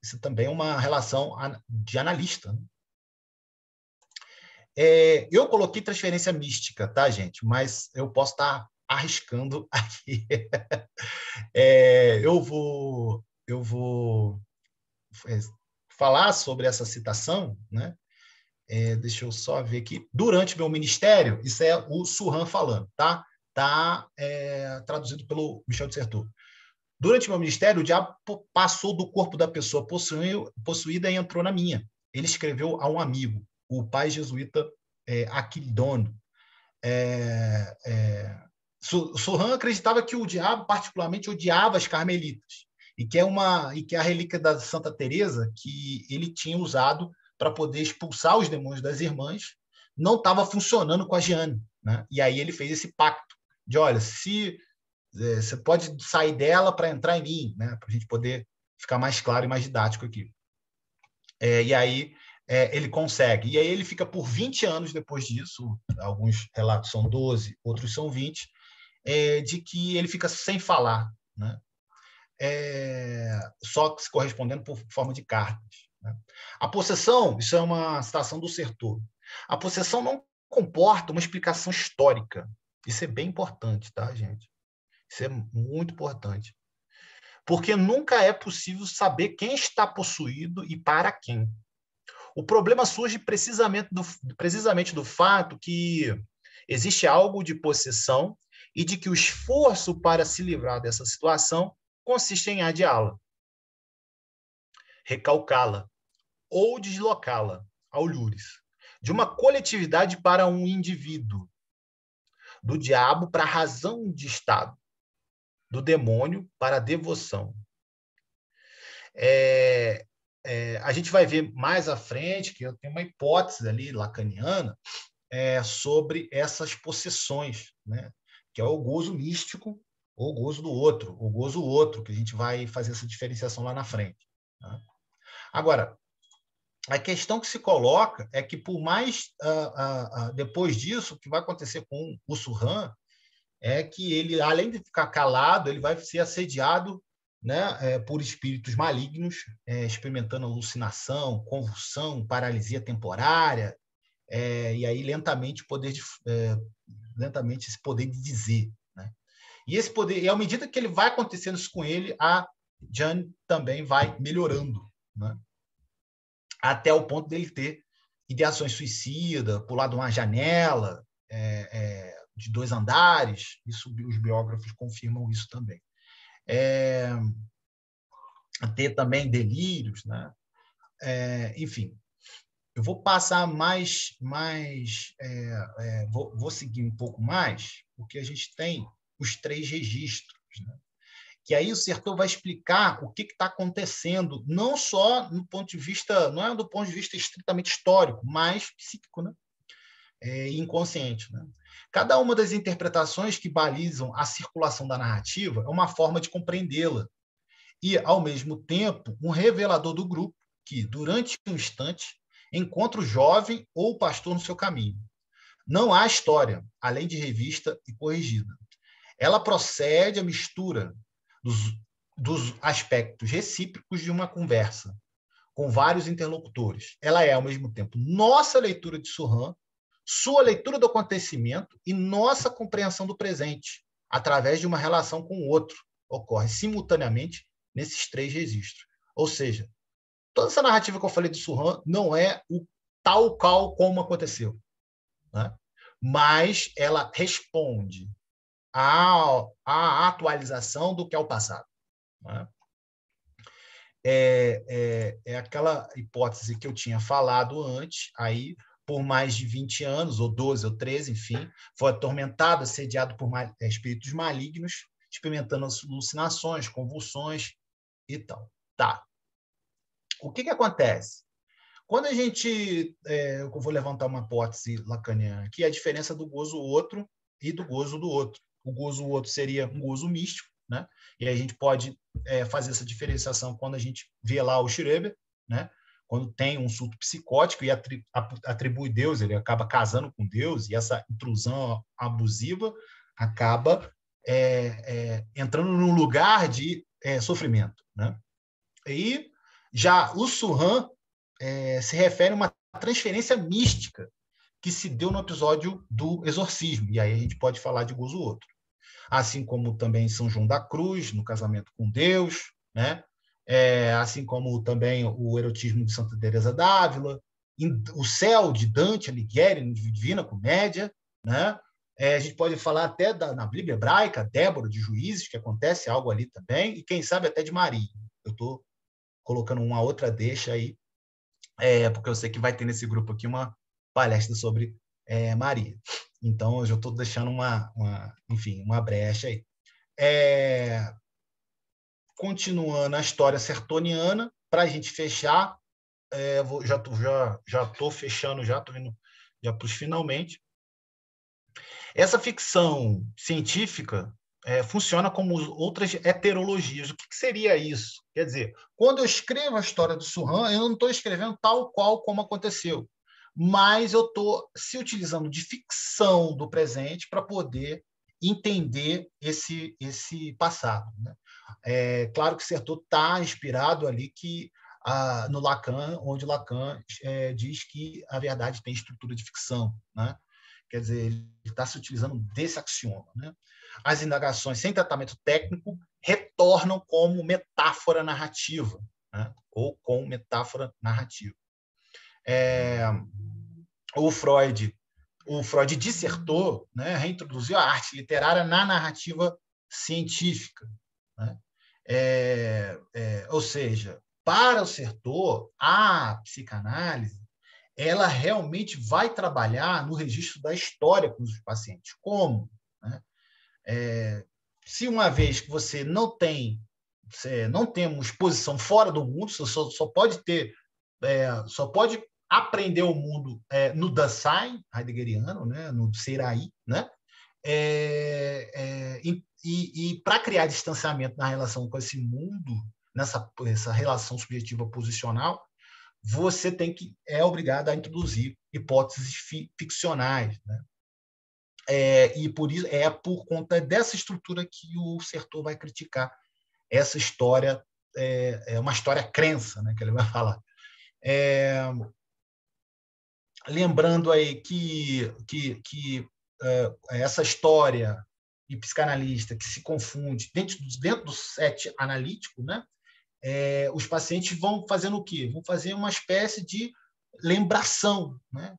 [SPEAKER 2] Isso também é uma relação de analista, né? Eu coloquei transferência mística, tá, gente? Mas eu posso estar arriscando aqui. Eu vou falar sobre essa citação, né? Deixa eu só ver aqui. Durante meu ministério, isso é o Surran falando, tá? Tá traduzido pelo Michel de Certeau. Durante meu ministério, o diabo passou do corpo da pessoa possuída e entrou na minha. Ele escreveu a um amigo, o pai jesuíta Aquildono. Surran acreditava que o diabo particularmente odiava as carmelitas e que a relíquia da Santa Teresa que ele tinha usado para poder expulsar os demônios das irmãs não estava funcionando com a Jeanne, né? E aí ele fez esse pacto de, olha, se você pode sair dela para entrar em mim, né? Para a gente poder ficar mais claro e mais didático aqui. E aí ele consegue. E aí ele fica por 20 anos depois disso, alguns relatos são 12, outros são 20, de que ele fica sem falar, né? Só se correspondendo por forma de cartas, né? A possessão, isso é uma citação do Certeau, a possessão não comporta uma explicação histórica. Isso é bem importante, tá, gente? Isso é muito importante. Porque nunca é possível saber quem está possuído e para quem. O problema surge precisamente do fato que Existe algo de possessão e de que o esforço para se livrar dessa situação consiste em adiá-la, recalcá-la ou deslocá-la, aulhures, de uma coletividade para um indivíduo, do diabo para a razão de Estado, do demônio para a devoção. A gente vai ver mais à frente que eu tenho uma hipótese ali lacaniana sobre essas possessões, né? Que é o gozo místico ou o gozo do outro, o gozo outro, que a gente vai fazer essa diferenciação lá na frente. Tá? Agora, a questão que se coloca é que, por mais depois disso, o que vai acontecer com o Surran é que ele, além de ficar calado, ele vai ser assediado, né, por espíritos malignos, experimentando alucinação, convulsão, paralisia temporária, e aí lentamente lentamente esse poder de dizer, né? E esse poder, e à medida que ele vai acontecendo isso com ele, a Jane também vai melhorando, né? Até o ponto dele ter ideações suicidas, pular de uma janela de 2 andares. Isso, os biógrafos confirmam isso também. Ter também delírios, né? Enfim, eu vou passar vou seguir um pouco mais, porque a gente tem os 3 registros, né? Que aí o Sertor vai explicar o que está acontecendo, não só no ponto de vista, não é do ponto de vista estritamente histórico, mas psíquico, né? E inconsciente, né? Cada uma das interpretações que balizam a circulação da narrativa é uma forma de compreendê-la e, ao mesmo tempo, um revelador do grupo que, durante um instante, encontra o jovem ou o pastor no seu caminho. Não há história, além de revista e corrigida. Ela procede à mistura dos aspectos recíprocos de uma conversa, com vários interlocutores. Ela é, ao mesmo tempo, nossa leitura de Surran, sua leitura do acontecimento e nossa compreensão do presente, através de uma relação com o outro. Ocorre simultaneamente nesses 3 registros. Ou seja, toda essa narrativa que eu falei de Surran não é o tal qual como aconteceu, né? Mas ela responde à atualização do que é o passado, né? É aquela hipótese que eu tinha falado antes, aí por mais de 20 anos, ou 12 ou 13, enfim, foi atormentado, assediado por espíritos malignos, experimentando alucinações, convulsões e tal. Tá. O que acontece? Quando a gente... eu vou levantar uma hipótese lacaniana aqui, a diferença do gozo outro e do gozo do outro. O gozo outro seria um gozo místico, né? E aí a gente pode fazer essa diferenciação quando a gente vê lá o Schreber, né? Quando tem um surto psicótico e atribui Deus, ele acaba casando com Deus, e essa intrusão abusiva acaba entrando num lugar de sofrimento, né? E já o Surran se refere a uma transferência mística que se deu no episódio do exorcismo, e aí a gente pode falar de gozo outro. Assim como também São João da Cruz, no casamento com Deus, né? Assim como também o erotismo de Santa Teresa d'Ávila, o céu de Dante Alighieri, no Divina Comédia, né? A gente pode falar até na Bíblia hebraica, Débora de Juízes, que acontece algo ali também, e quem sabe até de Maria. Eu estou colocando uma outra deixa aí, porque eu sei que vai ter nesse grupo aqui uma palestra sobre Maria. Então, eu já estou deixando enfim, uma brecha aí. Continuando a história sertoniana, para a gente fechar, já estou fechando, já estou indo já para os finalmente. Essa ficção científica funciona como outras heterologias. O que seria isso? Quer dizer, quando eu escrevo a história do Surran, eu não estou escrevendo tal qual como aconteceu, mas eu estou se utilizando de ficção do presente para poder entender esse passado, né? Claro que Sertor está inspirado ali no Lacan, onde Lacan diz que a verdade tem estrutura de ficção, né? Quer dizer, ele está se utilizando desse axioma, né? As indagações sem tratamento técnico retornam como metáfora narrativa, né? Ou com metáfora narrativa. O Freud o Freud dissertou, né, reintroduziu a arte literária na narrativa científica, né? Ou seja, para o Sertor, a psicanálise ela realmente vai trabalhar no registro da história com os pacientes. Como? Né? Se uma vez que você não temos exposição fora do mundo, você só pode ter, só pode aprender o mundo no Dasein heideggeriano, né? No Seraí, né? E para criar distanciamento na relação com esse mundo, essa relação subjetiva posicional, você é obrigado a introduzir hipóteses ficcionais, né? E por conta dessa estrutura que o Sertor vai criticar essa história, uma história crença, né, que ele vai falar. Lembrando aí que essa história e psicanalista que se confunde dentro do set analítico, né? Os pacientes vão fazendo o quê? Vão fazer uma espécie de lembração, né?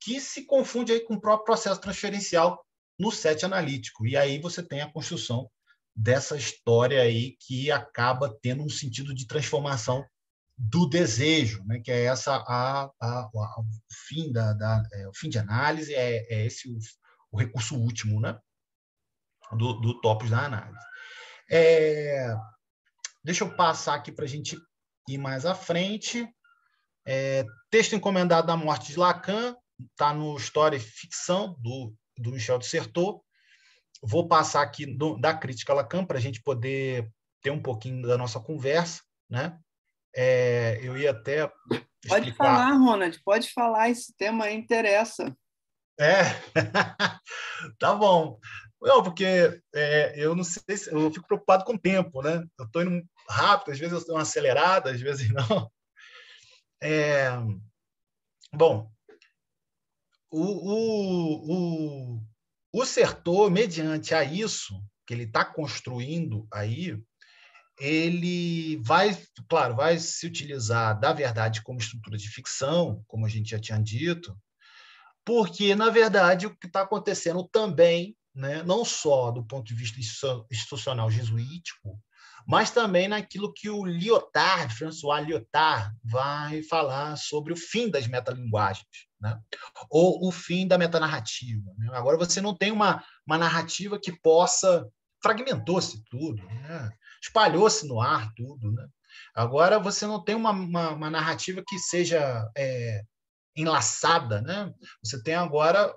[SPEAKER 2] Que se confunde aí com o próprio processo transferencial no set analítico. E aí você tem a construção dessa história aí que acaba tendo um sentido de transformação do desejo, né? Que é o fim o fim de análise, esse o recurso último, né? do topos da análise. Deixa eu passar aqui para a gente ir mais à frente. Texto encomendado da morte de Lacan, está no História e Ficção, do Michel de Certeau. Vou passar aqui da crítica a Lacan para a gente poder ter um pouquinho da nossa conversa, né? Eu ia até explicar...
[SPEAKER 1] Pode falar, Ronald, pode falar, esse tema aí interessa.
[SPEAKER 2] Tá bom. Não, porque eu não sei eu fico preocupado com o tempo, né? Eu estou indo rápido, às vezes eu estou acelerado, às vezes não. Bom, o Certeau, mediante a isso que ele está construindo aí, ele vai se utilizar da verdade como estrutura de ficção, como a gente já tinha dito, porque, na verdade, o que está acontecendo também, né, não só do ponto de vista institucional jesuítico, mas também naquilo que o Lyotard, François Lyotard, vai falar sobre o fim das metalinguagens, né? Ou o fim da metanarrativa. Né? Agora você não tem uma narrativa que possa... Fragmentou-se tudo, né? Espalhou-se no ar tudo. Né? Agora você não tem uma narrativa que seja... enlaçada, né? Você tem agora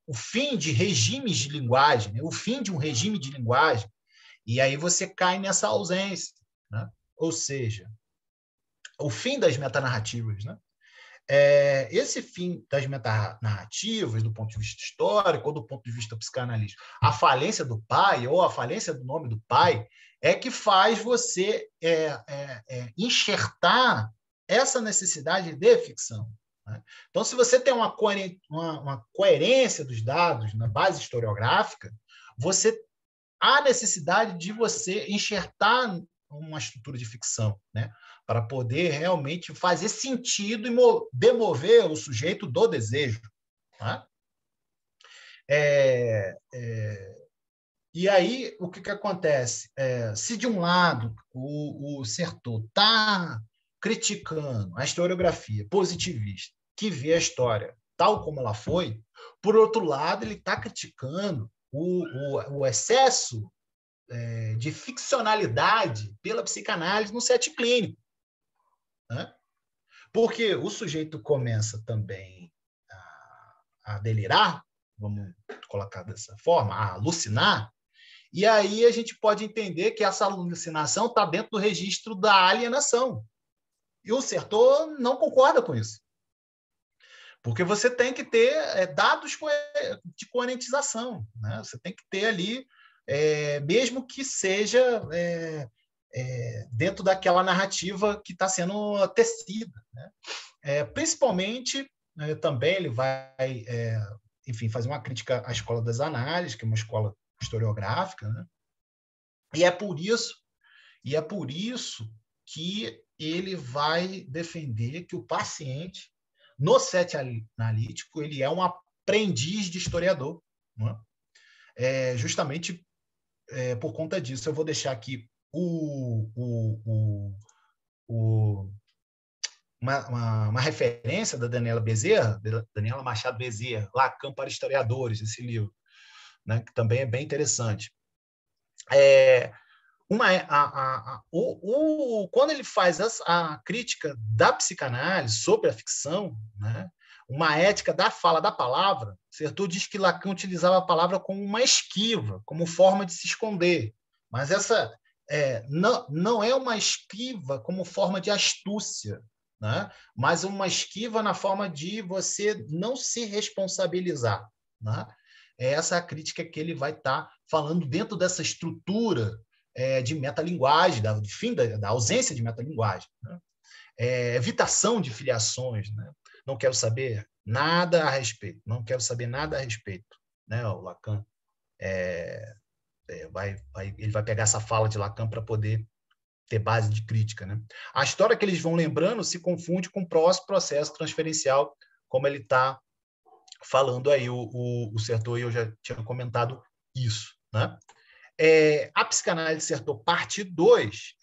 [SPEAKER 2] o fim de regimes de linguagem, né? O fim de um regime de linguagem, e aí você cai nessa ausência, né? Ou seja, o fim das metanarrativas, né? Esse fim das metanarrativas, do ponto de vista histórico ou do ponto de vista psicanalítico, a falência do pai ou a falência do nome do pai é que faz você enxertar essa necessidade de ficção. Né? Então, se você tem uma coerência dos dados na base historiográfica, há necessidade de você enxertar uma estrutura de ficção, né? Para poder realmente fazer sentido e demover o sujeito do desejo. Né? E aí, o que acontece? Se, de um lado, o Certeau está criticando a historiografia positivista, que vê a história tal como ela foi, por outro lado, ele está criticando o excesso de ficcionalidade pela psicanálise no set clínico. Né? Porque o sujeito começa também a delirar, vamos colocar dessa forma, a alucinar, e aí a gente pode entender que essa alucinação está dentro do registro da alienação. E o Certeau não concorda com isso. Porque você tem que ter dados de coerentização. Né? Você tem que ter ali, mesmo que seja dentro daquela narrativa que está sendo tecida. Né? Principalmente, também ele vai fazer uma crítica à escola das análises, que é uma escola historiográfica, né? E é por isso que ele vai defender que o paciente no set analítico, ele é um aprendiz de historiador, não é? Justamente por conta disso. Eu vou deixar aqui uma referência da Daniela Bezerra, Daniela Machado Bezerra, Lacan para Historiadores, esse livro, né, que também é bem interessante. Quando ele faz a crítica da psicanálise sobre a ficção, né, uma ética da fala da palavra, Certeau diz que Lacan utilizava a palavra como uma esquiva, como forma de se esconder. Mas essa não é uma esquiva como forma de astúcia, né, mas uma esquiva na forma de você não se responsabilizar. Né? É essa a crítica que ele vai estar falando dentro dessa estrutura de metalinguagem, do fim da ausência de metalinguagem. Né? Evitação de filiações. Né? Não quero saber nada a respeito. Não quero saber nada a respeito. Né? O Lacan ele vai pegar essa fala de Lacan para poder ter base de crítica. Né? A história que eles vão lembrando se confunde com o próximo processo transferencial, como ele está falando aí, o Certeau, e eu já tinha comentado isso. Né? A psicanálise de Certeau, parte 2,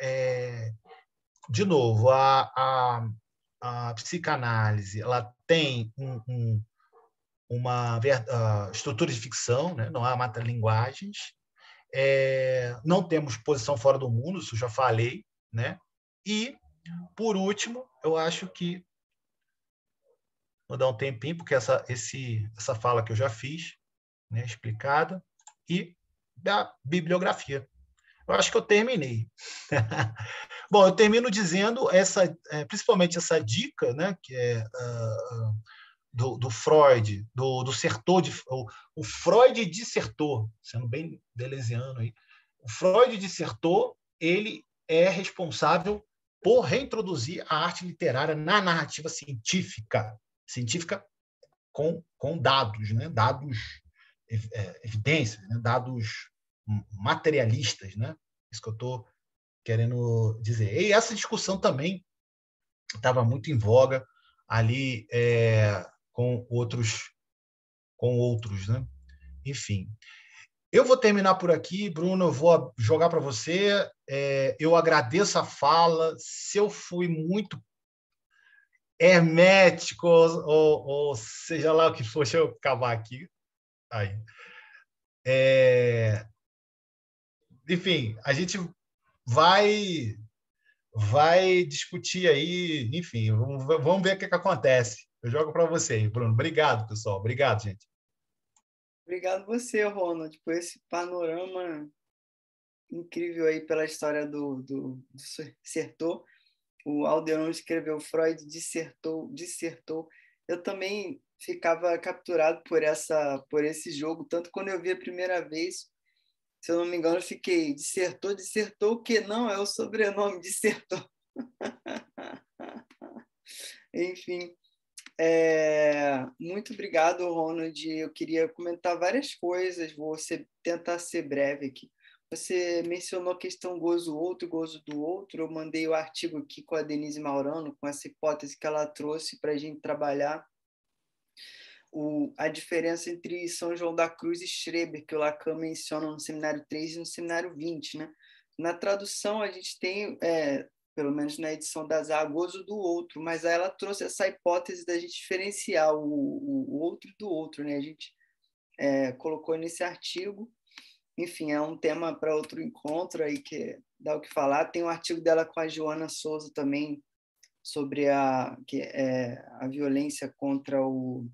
[SPEAKER 2] de novo, a psicanálise ela tem uma estrutura de ficção, né? Não há metalinguagens, não temos posição fora do mundo, isso eu já falei, né? E, por último, eu acho que vou dar um tempinho, porque essa fala que eu já fiz, né, explicada, e da bibliografia. Eu acho que eu terminei. Bom, eu termino dizendo principalmente essa dica, né, que é do Freud, do Certeau, o Freud dissertou, sendo bem deleuziano aí. O Freud dissertou, ele é responsável por reintroduzir a arte literária na narrativa científica com dados, né, dados evidências, né, dados materialistas, né? Isso que eu estou querendo dizer. E essa discussão também estava muito em voga ali com outros, né? Enfim. Eu vou terminar por aqui, Bruno, eu vou jogar para você. Eu agradeço a fala. Se eu fui muito hermético, ou seja lá o que for, deixa eu acabar aqui. Aí. Enfim, a gente vai discutir aí, enfim, vamos ver o que acontece. Eu jogo para você, Bruno. Obrigado, pessoal. Obrigado, gente.
[SPEAKER 1] Obrigado você, Ronald, por esse panorama incrível aí pela história do Certeau. O Alderon escreveu, Freud dissertou. Eu também ficava capturado por esse jogo, tanto quando eu vi a primeira vez, se eu não me engano, eu fiquei, dissertou o que? Não, é o sobrenome, dissertou. Enfim, muito obrigado, Ronald. Eu queria comentar várias coisas, tentar ser breve aqui. Você mencionou a questão gozo outro, gozo do outro. Eu mandei o artigo aqui com a Denise Maurano, com essa hipótese que ela trouxe para a gente trabalhar a diferença entre São João da Cruz e Schreber, que o Lacan menciona no seminário 3 e no seminário 20. Né? Na tradução, a gente tem, pelo menos na edição das A, gozo do outro, mas aí ela trouxe essa hipótese da gente diferenciar o outro do outro. Né? A gente colocou nesse artigo. Enfim, é um tema para outro encontro aí que dá o que falar. Tem um artigo dela com a Joana Souza também sobre a violência contra o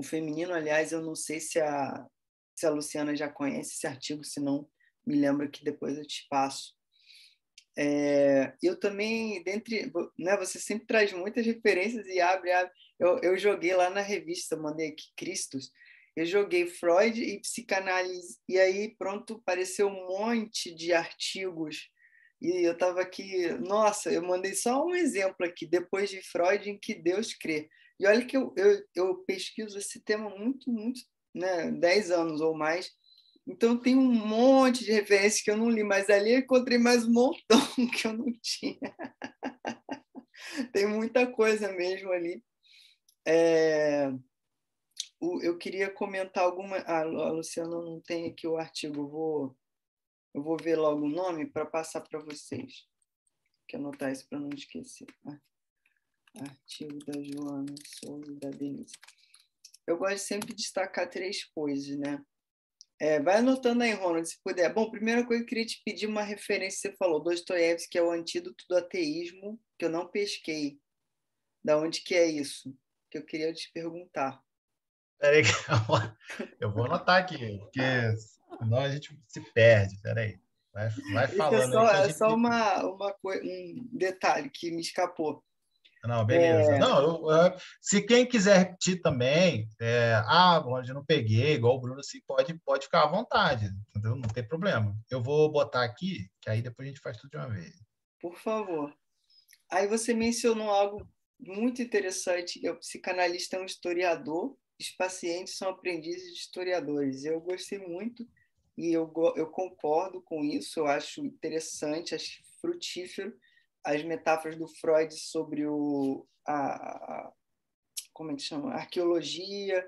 [SPEAKER 1] feminino. Aliás, eu não sei se a Luciana já conhece esse artigo, se não, me lembra que depois eu te passo. Eu também, né, você sempre traz muitas referências e abre. Eu joguei lá na revista, mandei aqui Cristos, eu joguei Freud e psicanálise, e aí pronto, apareceu um monte de artigos, e eu estava aqui, nossa, eu mandei só um exemplo aqui, depois de Freud, em que Deus crê. E olha que eu pesquiso esse tema muito, muito, né, 10 anos ou mais, então tem um monte de referências que eu não li, mas ali eu encontrei mais um montão que eu não tinha. Tem muita coisa mesmo ali. Eu queria comentar alguma... a Luciana não tem aqui o artigo, eu vou ver logo o nome para passar para vocês. Quero anotar isso para não esquecer. Artigo da Joana Souza e da Denise. Eu gosto de sempre destacar 3 coisas, né? Vai anotando aí, Ronald, se puder. Bom, primeira coisa, eu queria te pedir uma referência. Você falou Dostoiévski, que é o antídoto do ateísmo, que eu não pesquei. Da onde que é isso? Que eu queria te perguntar.
[SPEAKER 2] Peraí, eu vou anotar aqui, porque senão a gente se perde. Peraí. Vai
[SPEAKER 1] Esse
[SPEAKER 2] falando aí que a
[SPEAKER 1] é
[SPEAKER 2] gente.
[SPEAKER 1] só um detalhe que me escapou.
[SPEAKER 2] Não, beleza. Não, se quem quiser repetir também, onde eu não peguei, igual o Bruno, assim, pode ficar à vontade, entendeu? Não tem problema. Eu vou botar aqui, que aí depois a gente faz tudo de uma vez.
[SPEAKER 1] Por favor. Aí você mencionou algo muito interessante, que o psicanalista é um historiador, os pacientes são aprendizes de historiadores. Eu gostei muito e eu concordo com isso, eu acho interessante, acho frutífero as metáforas do Freud sobre como é que chama? Arqueologia.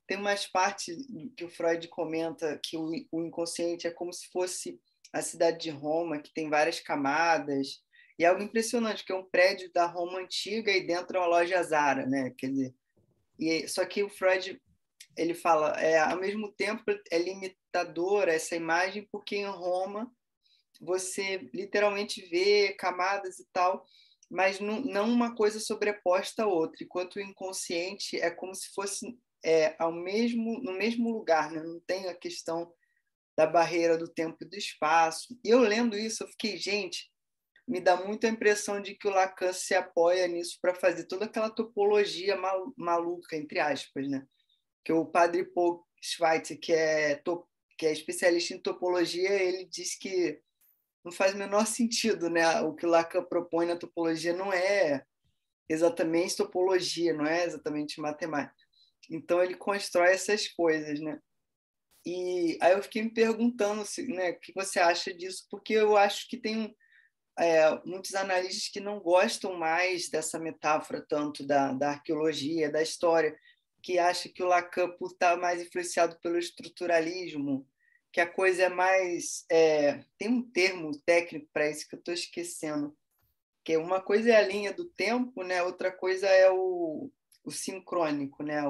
[SPEAKER 1] Tem umas partes que o Freud comenta que o inconsciente é como se fosse a cidade de Roma, que tem várias camadas, e é algo impressionante, que é um prédio da Roma antiga e dentro é uma loja Zara, né? Quer dizer, só que o Freud ele fala, ao mesmo tempo é limitadora essa imagem, porque em Roma você literalmente vê camadas e tal, mas não uma coisa sobreposta à outra, enquanto o inconsciente é como se fosse no mesmo lugar, né? Não tem a questão da barreira do tempo e do espaço. E eu lendo isso, eu fiquei, gente, me dá muita impressão de que o Lacan se apoia nisso para fazer toda aquela topologia maluca, entre aspas, né? Que o padre Paul Schweitzer, que é especialista em topologia, ele diz que não faz o menor sentido, né? O que o Lacan propõe na topologia não é exatamente topologia, não é exatamente matemática. Então ele constrói essas coisas, né? E aí eu fiquei me perguntando, né, o que você acha disso, porque eu acho que tem muitos analistas que não gostam mais dessa metáfora tanto da arqueologia, da história, que acham que o Lacan, por estar mais influenciado pelo estruturalismo, que a coisa é mais... tem um termo técnico para isso que eu estou esquecendo, que uma coisa é a linha do tempo, né? Outra coisa é o sincrônico, né?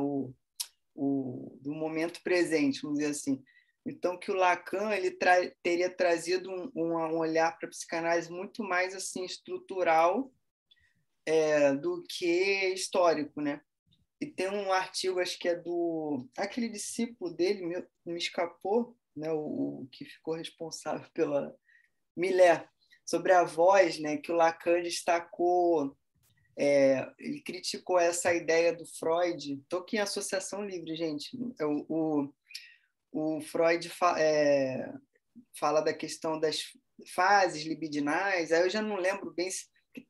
[SPEAKER 1] Do momento presente, vamos dizer assim. Então, que o Lacan ele teria trazido um olhar para a psicanálise muito mais assim estrutural do que histórico, né? E tem um artigo, acho que é do aquele discípulo dele, me escapou, né? O que ficou responsável pela Millet, sobre a voz, né? Que o Lacan destacou, ele criticou essa ideia do Freud. Estou aqui em associação livre, gente. O Freud fala da questão das fases libidinais, aí eu já não lembro bem,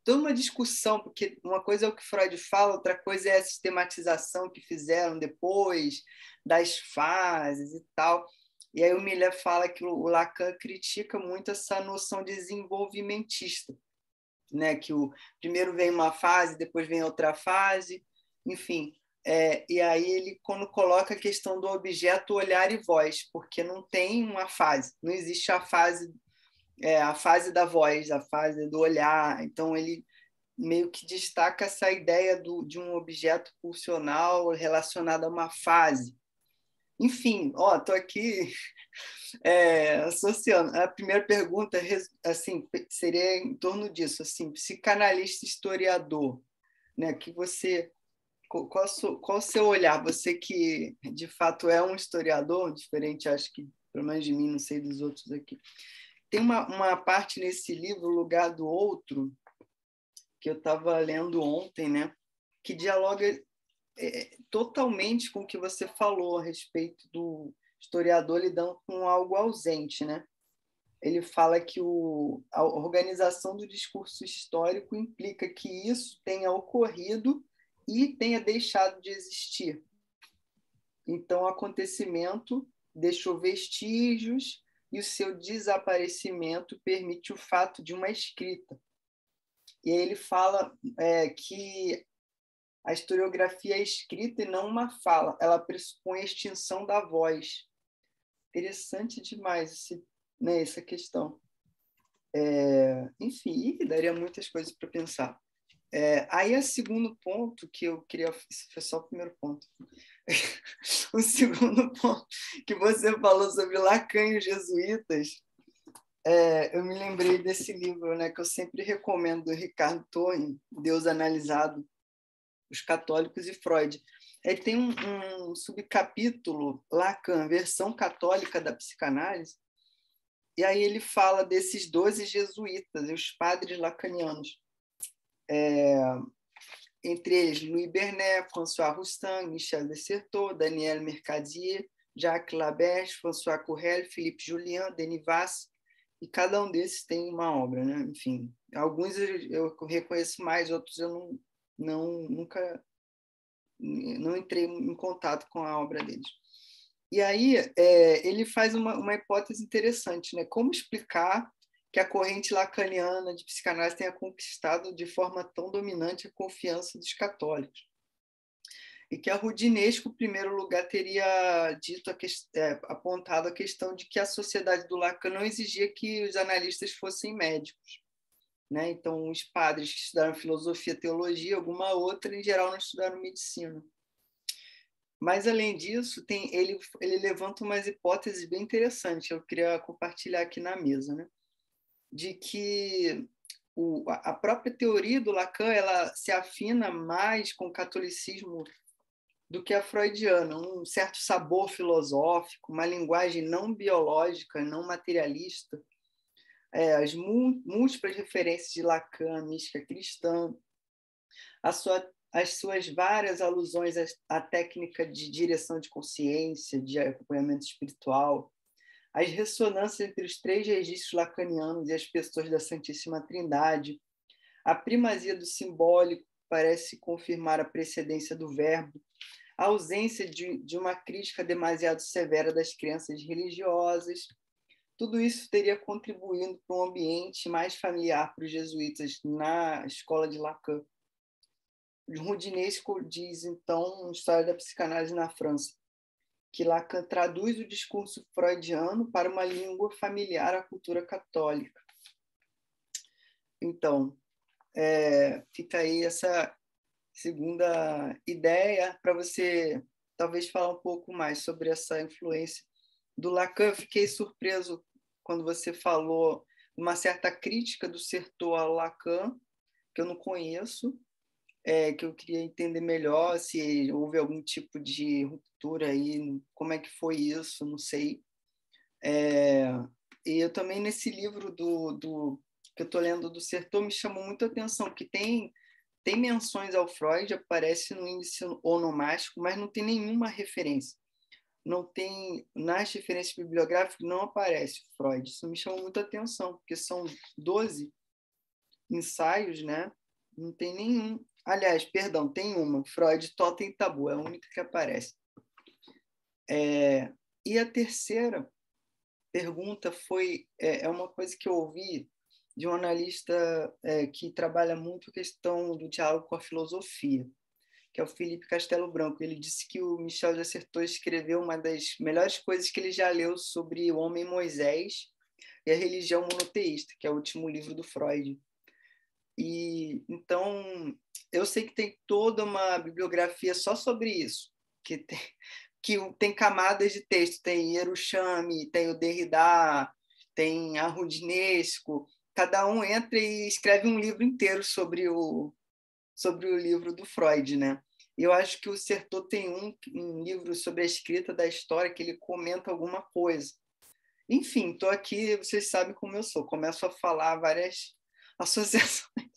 [SPEAKER 1] toda uma discussão, porque uma coisa é o que Freud fala, outra coisa é a sistematização que fizeram depois das fases e tal. E aí o Millet fala que o Lacan critica muito essa noção desenvolvimentista, né? Que primeiro vem uma fase, depois vem outra fase, enfim. E aí ele, quando coloca a questão do objeto, olhar e voz, porque não tem uma fase, não existe a fase da voz, a fase do olhar. Então ele meio que destaca essa ideia de um objeto pulsional relacionado a uma fase. Enfim, estou aqui associando. A primeira pergunta assim, seria em torno disso, assim, psicanalista historiador, né? Que você qual o seu olhar? Você que de fato é um historiador, diferente, acho que pelo menos de mim, não sei dos outros aqui. Tem uma parte nesse livro, O Lugar do Outro, que eu estava lendo ontem, né? Que dialoga totalmente com o que você falou a respeito do historiador lidando com algo ausente, né? Ele fala que a organização do discurso histórico implica que isso tenha ocorrido e tenha deixado de existir. Então, o acontecimento deixou vestígios e o seu desaparecimento permite o fato de uma escrita. E aí ele fala que A historiografia é escrita e não uma fala. Ela pressupõe a extinção da voz. Interessante demais essa questão. Enfim, daria muitas coisas para pensar. Aí, o segundo ponto que eu queria... Esse foi só o primeiro ponto. O segundo ponto que você falou sobre Lacan e os jesuítas, eu me lembrei desse livro, né, que eu sempre recomendo, do Ricardo Torre, Deus Analisado, Os Católicos e Freud. Ele tem um subcapítulo, Lacan, versão católica da psicanálise, e aí ele fala desses 12 jesuítas e os padres lacanianos. Entre eles, Louis Bernet, François Roustan, Michel Desserteau, Daniel Mercadier, Jacques Laberge, François Courrel, Philippe Julien, Denis Vasse, e cada um desses tem uma obra, né? Enfim, alguns eu reconheço mais, outros eu nunca não entrei em contato com a obra deles. E aí ele faz uma hipótese interessante, né? Como explicar que a corrente lacaniana de psicanálise tenha conquistado de forma tão dominante a confiança dos católicos? E que a Roudinesco, em primeiro lugar, teria dito apontado a questão de que a sociedade do Lacan não exigia que os analistas fossem médicos, né? Então, os padres que estudaram filosofia, teologia, alguma outra, em geral, não estudaram medicina. Mas, além disso, ele levanta umas hipóteses bem interessantes, eu queria compartilhar aqui na mesa, né? De que a própria teoria do Lacan ela se afina mais com o catolicismo do que a freudiana, um certo sabor filosófico, uma linguagem não biológica, não materialista, as múltiplas referências de Lacan, mística cristã, as suas várias alusões à técnica de direção de consciência, de acompanhamento espiritual, as ressonâncias entre os 3 registros lacanianos e as pessoas da Santíssima Trindade, a primazia do simbólico parece confirmar a precedência do verbo, a ausência de uma crítica demasiado severa das crenças religiosas. Tudo isso teria contribuído para um ambiente mais familiar para os jesuítas na escola de Lacan. Roudinesco diz, então, História da Psicanálise na França, que Lacan traduz o discurso freudiano para uma língua familiar à cultura católica. Então, fica aí essa segunda ideia para você talvez falar um pouco mais sobre essa influência do Lacan. Eu fiquei surpreso quando você falou uma certa crítica do Certeau ao Lacan, que eu não conheço, que eu queria entender melhor se houve algum tipo de ruptura aí, como é que foi isso, não sei. E eu também, nesse livro que eu estou lendo do Certeau, me chamou muito a atenção, porque tem menções ao Freud, aparece no índice onomástico, mas não tem nenhuma referência. Não tem, nas referências bibliográficas, não aparece o Freud. Isso me chamou muita atenção, porque são 12 ensaios, né? Não tem nenhum. Aliás, perdão, tem uma, Freud, Totem e Tabu, é a única que aparece. E a terceira pergunta é uma coisa que eu ouvi de um analista que trabalha muito a questão do diálogo com a filosofia, que é o Felipe Castelo Branco. Ele disse que o Michel de Certeau escreveu uma das melhores coisas que ele já leu sobre o homem Moisés e a religião monoteísta, que é o último livro do Freud. E então eu sei que tem toda uma bibliografia só sobre isso, que tem camadas de texto, tem Yerushalmi, tem o Derrida, tem a Roudinesco, cada um entra e escreve um livro inteiro sobre o livro do Freud, né? Eu acho que o Certeau tem um livro sobre a escrita da história que ele comenta alguma coisa. Enfim, estou aqui, vocês sabem como eu sou, começo a falar várias associações.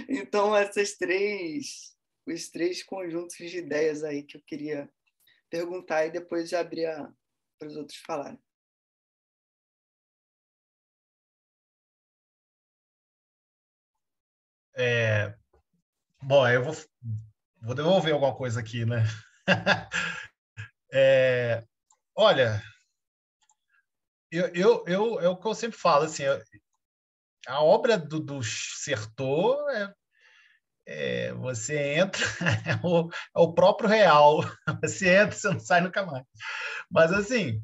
[SPEAKER 1] Então, os 3 conjuntos de ideias aí que eu queria perguntar e depois já abrir para os outros falarem.
[SPEAKER 2] Bom, eu vou devolver alguma coisa aqui, né? Olha, é o que eu sempre falo, assim, a obra do Certeau você entra, é o próprio real. Você entra, você não sai nunca mais. Mas, assim,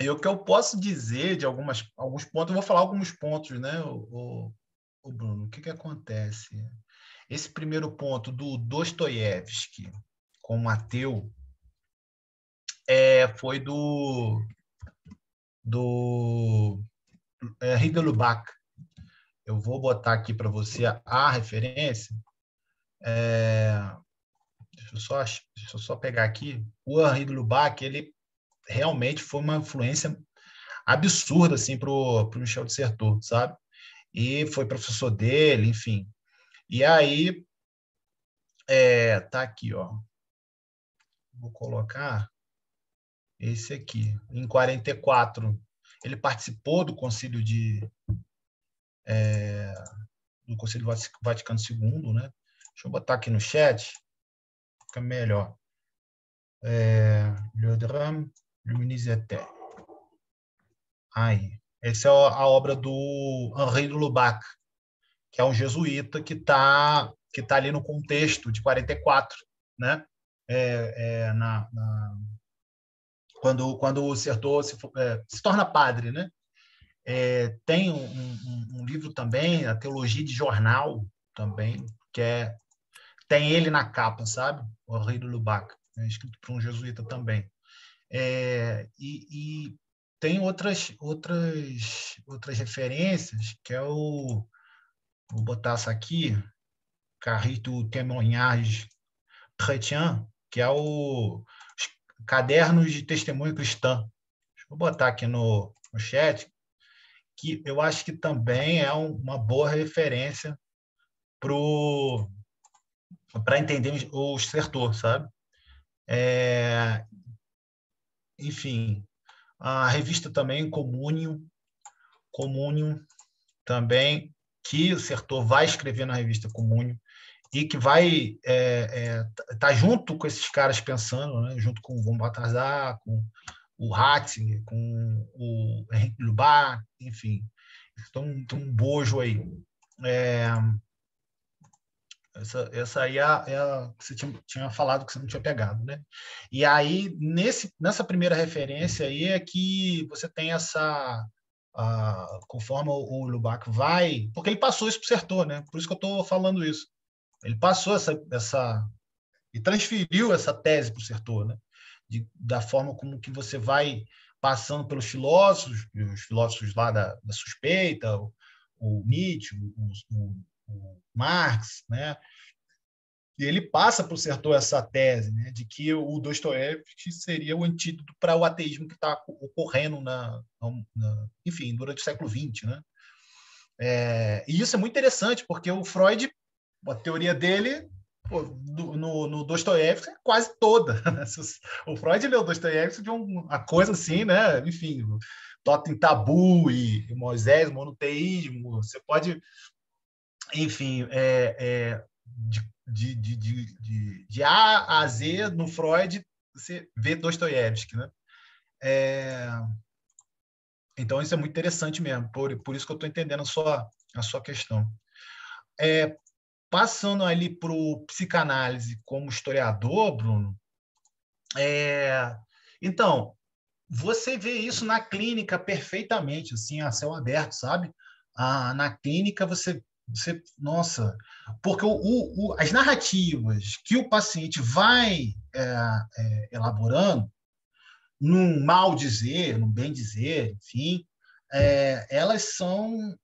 [SPEAKER 2] o que eu posso dizer de alguns pontos, eu vou falar alguns pontos, né, o Bruno, o que acontece? Esse primeiro ponto do Dostoiévski como ateu foi do Henri de Lubac. Eu vou botar aqui para você a referência. Deixa eu só pegar aqui. O Henri de Lubac, ele realmente foi uma influência absurda assim, para o Michel de Certeau, sabe? E foi professor dele, enfim. E aí, tá aqui, ó. Vou colocar esse aqui. Em 44, ele participou do Concílio do Concílio Vaticano II, né? Deixa eu botar aqui no chat, fica melhor. Le Drame Luminisité. Aí, essa é a obra do Henri de Lubac, que é um jesuíta que tá ali no contexto de 44, né? Quando o Certeau se torna padre, né? Tem um livro também, a Teologia de Jornal, também, que tem ele na capa, sabe? O Henri de Lubac, escrito por um jesuíta também. E tem outras referências, que vou botar essa aqui, Carrit du Témoignage Chrétien, que é os Cadernos de Testemunho Cristã. Deixa eu botar aqui no chat, que eu acho que também é uma boa referência para entender o Certeau, sabe? Enfim, a revista também, Comúnio também, que o Certeau vai escrever na revista Comúnio, e que vai tá junto com esses caras pensando, né? Junto com o von Balthasar, com o Ratzinger, com o Henrique Lubac, enfim. Tem um bojo aí. Essa aí é a que você tinha falado que você não tinha pegado, né? E aí, nessa primeira referência aí é que você tem conforme o Lubac vai... Porque ele passou isso para o Certeau, né? Por isso que eu estou falando isso. Ele passou e transferiu essa tese para o Certeau, né? Da forma como que você vai passando pelos filósofos, os filósofos lá da suspeita, o Nietzsche, o Marx, né? E ele passa para o Certeau essa tese, né, de que o Dostoiévski seria o antídoto para o ateísmo que está ocorrendo enfim, durante o século XX, né? E isso é muito interessante, porque o Freud, a teoria dele, no Dostoiévski, é quase toda. O Freud leu Dostoiévski de uma coisa assim, né? Enfim, Totem Tabu e Moisés, monoteísmo. Você pode, enfim, de A a Z no Freud, você vê Dostoiévski, né? Então, isso é muito interessante mesmo, por isso que eu estou entendendo a sua questão. Passando ali para o psicanálise como historiador, Bruno, então, você vê isso na clínica perfeitamente, assim, a céu aberto, sabe? Na clínica, nossa, porque as narrativas que o paciente vai elaborando, num mal dizer, num bem dizer, enfim, elas são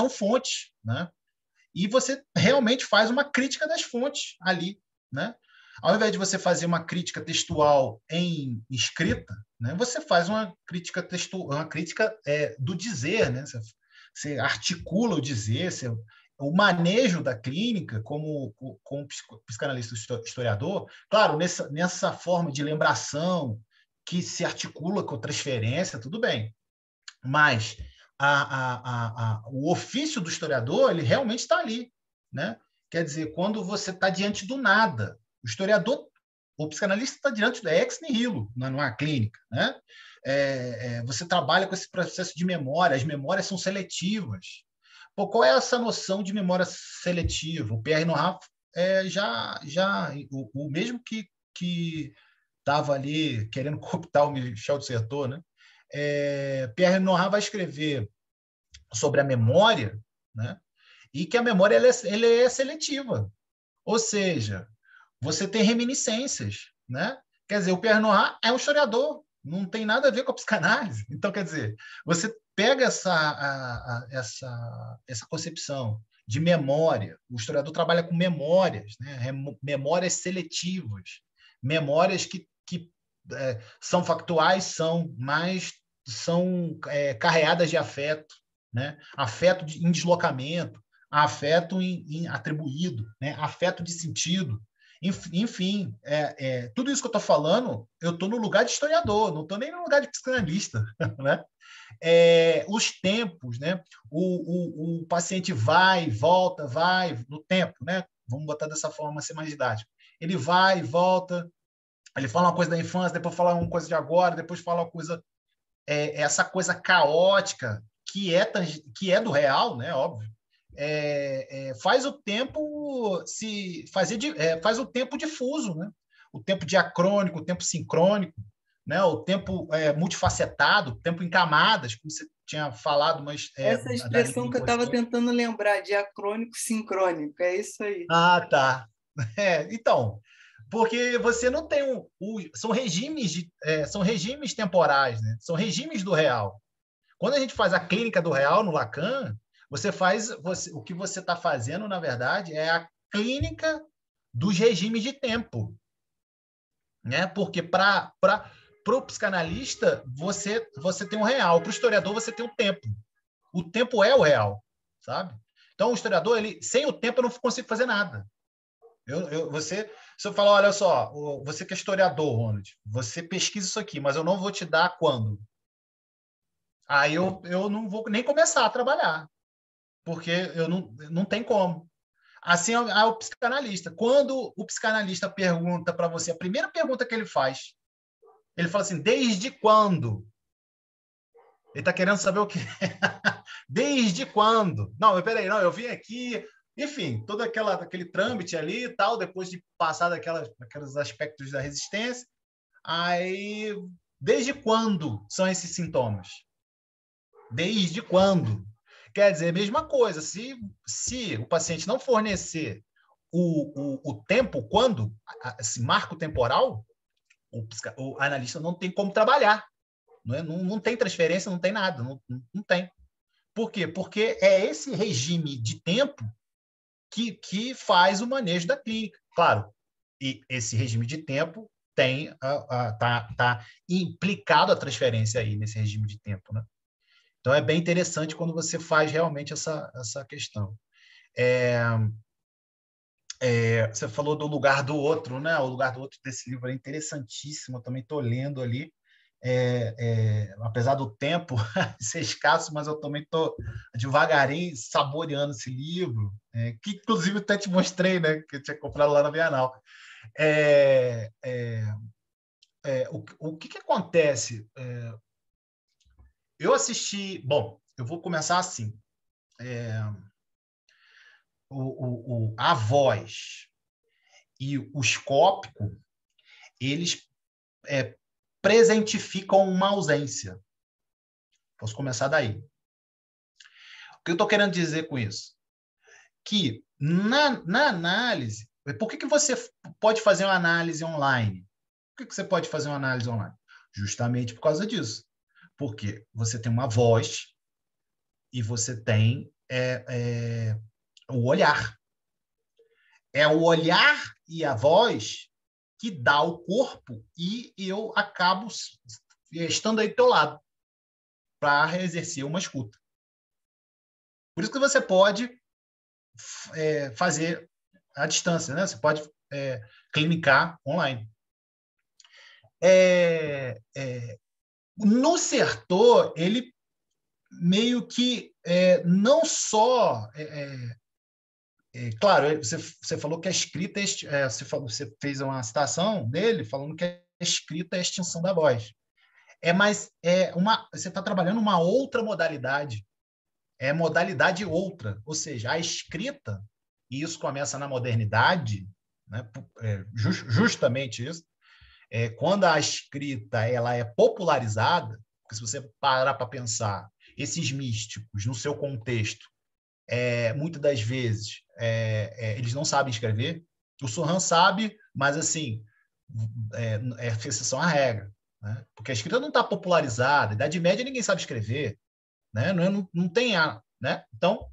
[SPEAKER 2] fontes, né? E você realmente faz uma crítica das fontes ali, né? Ao invés de você fazer uma crítica textual em escrita, né, você faz uma crítica textual, uma crítica do dizer, né? Você articula o dizer, o manejo da clínica como psicanalista historiador, claro, nessa forma de lembração que se articula com transferência, tudo bem, mas o ofício do historiador, ele realmente está ali, né? Quer dizer, quando você está diante do nada, o psicanalista está diante do ex nihilo, numa clínica, né? Você trabalha com esse processo de memória, as memórias são seletivas. Pô, qual é essa noção de memória seletiva? O Pierre Nora o mesmo que estava ali querendo cooptar o Michel de Certeau, né? Pierre Nora vai escrever sobre a memória, né? E que a memória ela é seletiva, ou seja, você tem reminiscências, né? Quer dizer, o Pierre Nora é um historiador, não tem nada a ver com a psicanálise. Então, quer dizer, você pega essa concepção de memória, o historiador trabalha com memórias, né? Memórias seletivas, memórias que são factuais, são carreadas de afeto, né? Afeto em deslocamento, afeto em atribuído, né? Afeto de sentido. Enfim, tudo isso que eu estou falando, eu estou no lugar de historiador, não estou nem no lugar de psicanalista, né? Os tempos, né? O paciente vai, volta, vai no tempo, né? Vamos botar dessa forma, ser mais didático. Ele vai, volta, ele fala uma coisa da infância, depois fala uma coisa de agora, depois fala uma coisa, essa coisa caótica que é do real, né? Óbvio. Faz o tempo faz o tempo difuso, né? O tempo diacrônico, o tempo sincrônico, né? O tempo multifacetado, o tempo em camadas, como você tinha falado, mas
[SPEAKER 1] Essa
[SPEAKER 2] da língua
[SPEAKER 1] expressão que eu estava
[SPEAKER 2] inconsciente.
[SPEAKER 1] tentando lembrar, diacrônico, sincrônico, é isso aí.
[SPEAKER 2] Ah, tá. Então, porque você não tem são regimes temporais, né? São regimes do real. Quando a gente faz a clínica do real no Lacan, o que você está fazendo, na verdade, é a clínica dos regimes de tempo, né? Porque para o psicanalista você tem o real, para o historiador você tem o tempo. O tempo é o real, sabe? Então o historiador, sem o tempo eu não consigo fazer nada. Se eu falar, olha só, você que é historiador, Ronald, você pesquisa isso aqui, mas eu não vou te dar quando. Aí eu não vou nem começar a trabalhar, porque eu não tem como. Assim é o psicanalista. Quando o psicanalista pergunta para você, a primeira pergunta que ele faz, ele fala assim, desde quando? Ele está querendo saber o quê? Desde quando? Não, peraí, não, eu vim aqui, enfim, todo aquele trâmite ali e tal, depois de passar daqueles aspectos da resistência, aí, desde quando são esses sintomas? Desde quando? Quer dizer, a mesma coisa, se o paciente não fornecer o tempo, quando, esse marco temporal, o analista não tem como trabalhar. Não tem transferência, não tem nada, não tem. Por quê? Porque é esse regime de tempo que faz o manejo da clínica. Claro, e esse regime de tempo tá implicado a transferência aí nesse regime de tempo, né? Então, é bem interessante quando você faz realmente essa questão. Você falou do Lugar do Outro, né? O Lugar do Outro desse livro é interessantíssimo, eu também estou lendo ali. Apesar do tempo ser escasso, mas eu também estou devagarinho saboreando esse livro, que inclusive até te mostrei, né? Que eu tinha comprado lá na Bienal. O que acontece? Eu assisti... Bom, eu vou começar assim. A voz e o escópico, eles presentificam uma ausência. Posso começar daí. O que eu estou querendo dizer com isso? Que na análise, por que você pode fazer uma análise online? Por que você pode fazer uma análise online? Justamente por causa disso. Porque você tem uma voz e você tem o olhar. É o olhar e a voz que dá o corpo e eu acabo estando aí do teu lado para exercer uma escuta. Por isso que você pode fazer à distância, né? Você pode clinicar online. No Certeau, ele meio que não só... claro, você falou que a escrita... você fez uma citação dele falando que a escrita é a extinção da voz. Mas você está trabalhando uma outra modalidade, é modalidade outra, ou seja, a escrita, e isso começa na modernidade, né, justamente isso, quando a escrita ela é popularizada, porque se você parar para pensar, esses místicos, no seu contexto, muitas das vezes, eles não sabem escrever. O Soran sabe, mas assim, é exceção à regra, né? Porque a escrita não está popularizada. Idade Média ninguém sabe escrever, né? Não tem né? Então,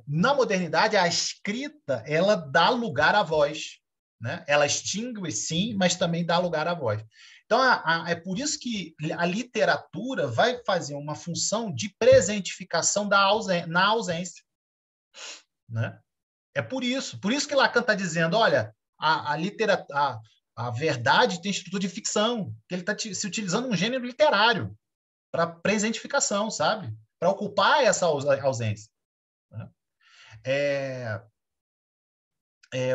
[SPEAKER 2] na modernidade, a escrita ela dá lugar à voz, né? Ela extingue, sim, mas também dá lugar à voz. Então, é por isso que a literatura vai fazer uma função de presentificação na ausência, né? É por isso que Lacan está dizendo, olha, a verdade tem estrutura de ficção, que ele está se utilizando um gênero literário para presentificação, sabe? Para ocupar essa ausência. Né?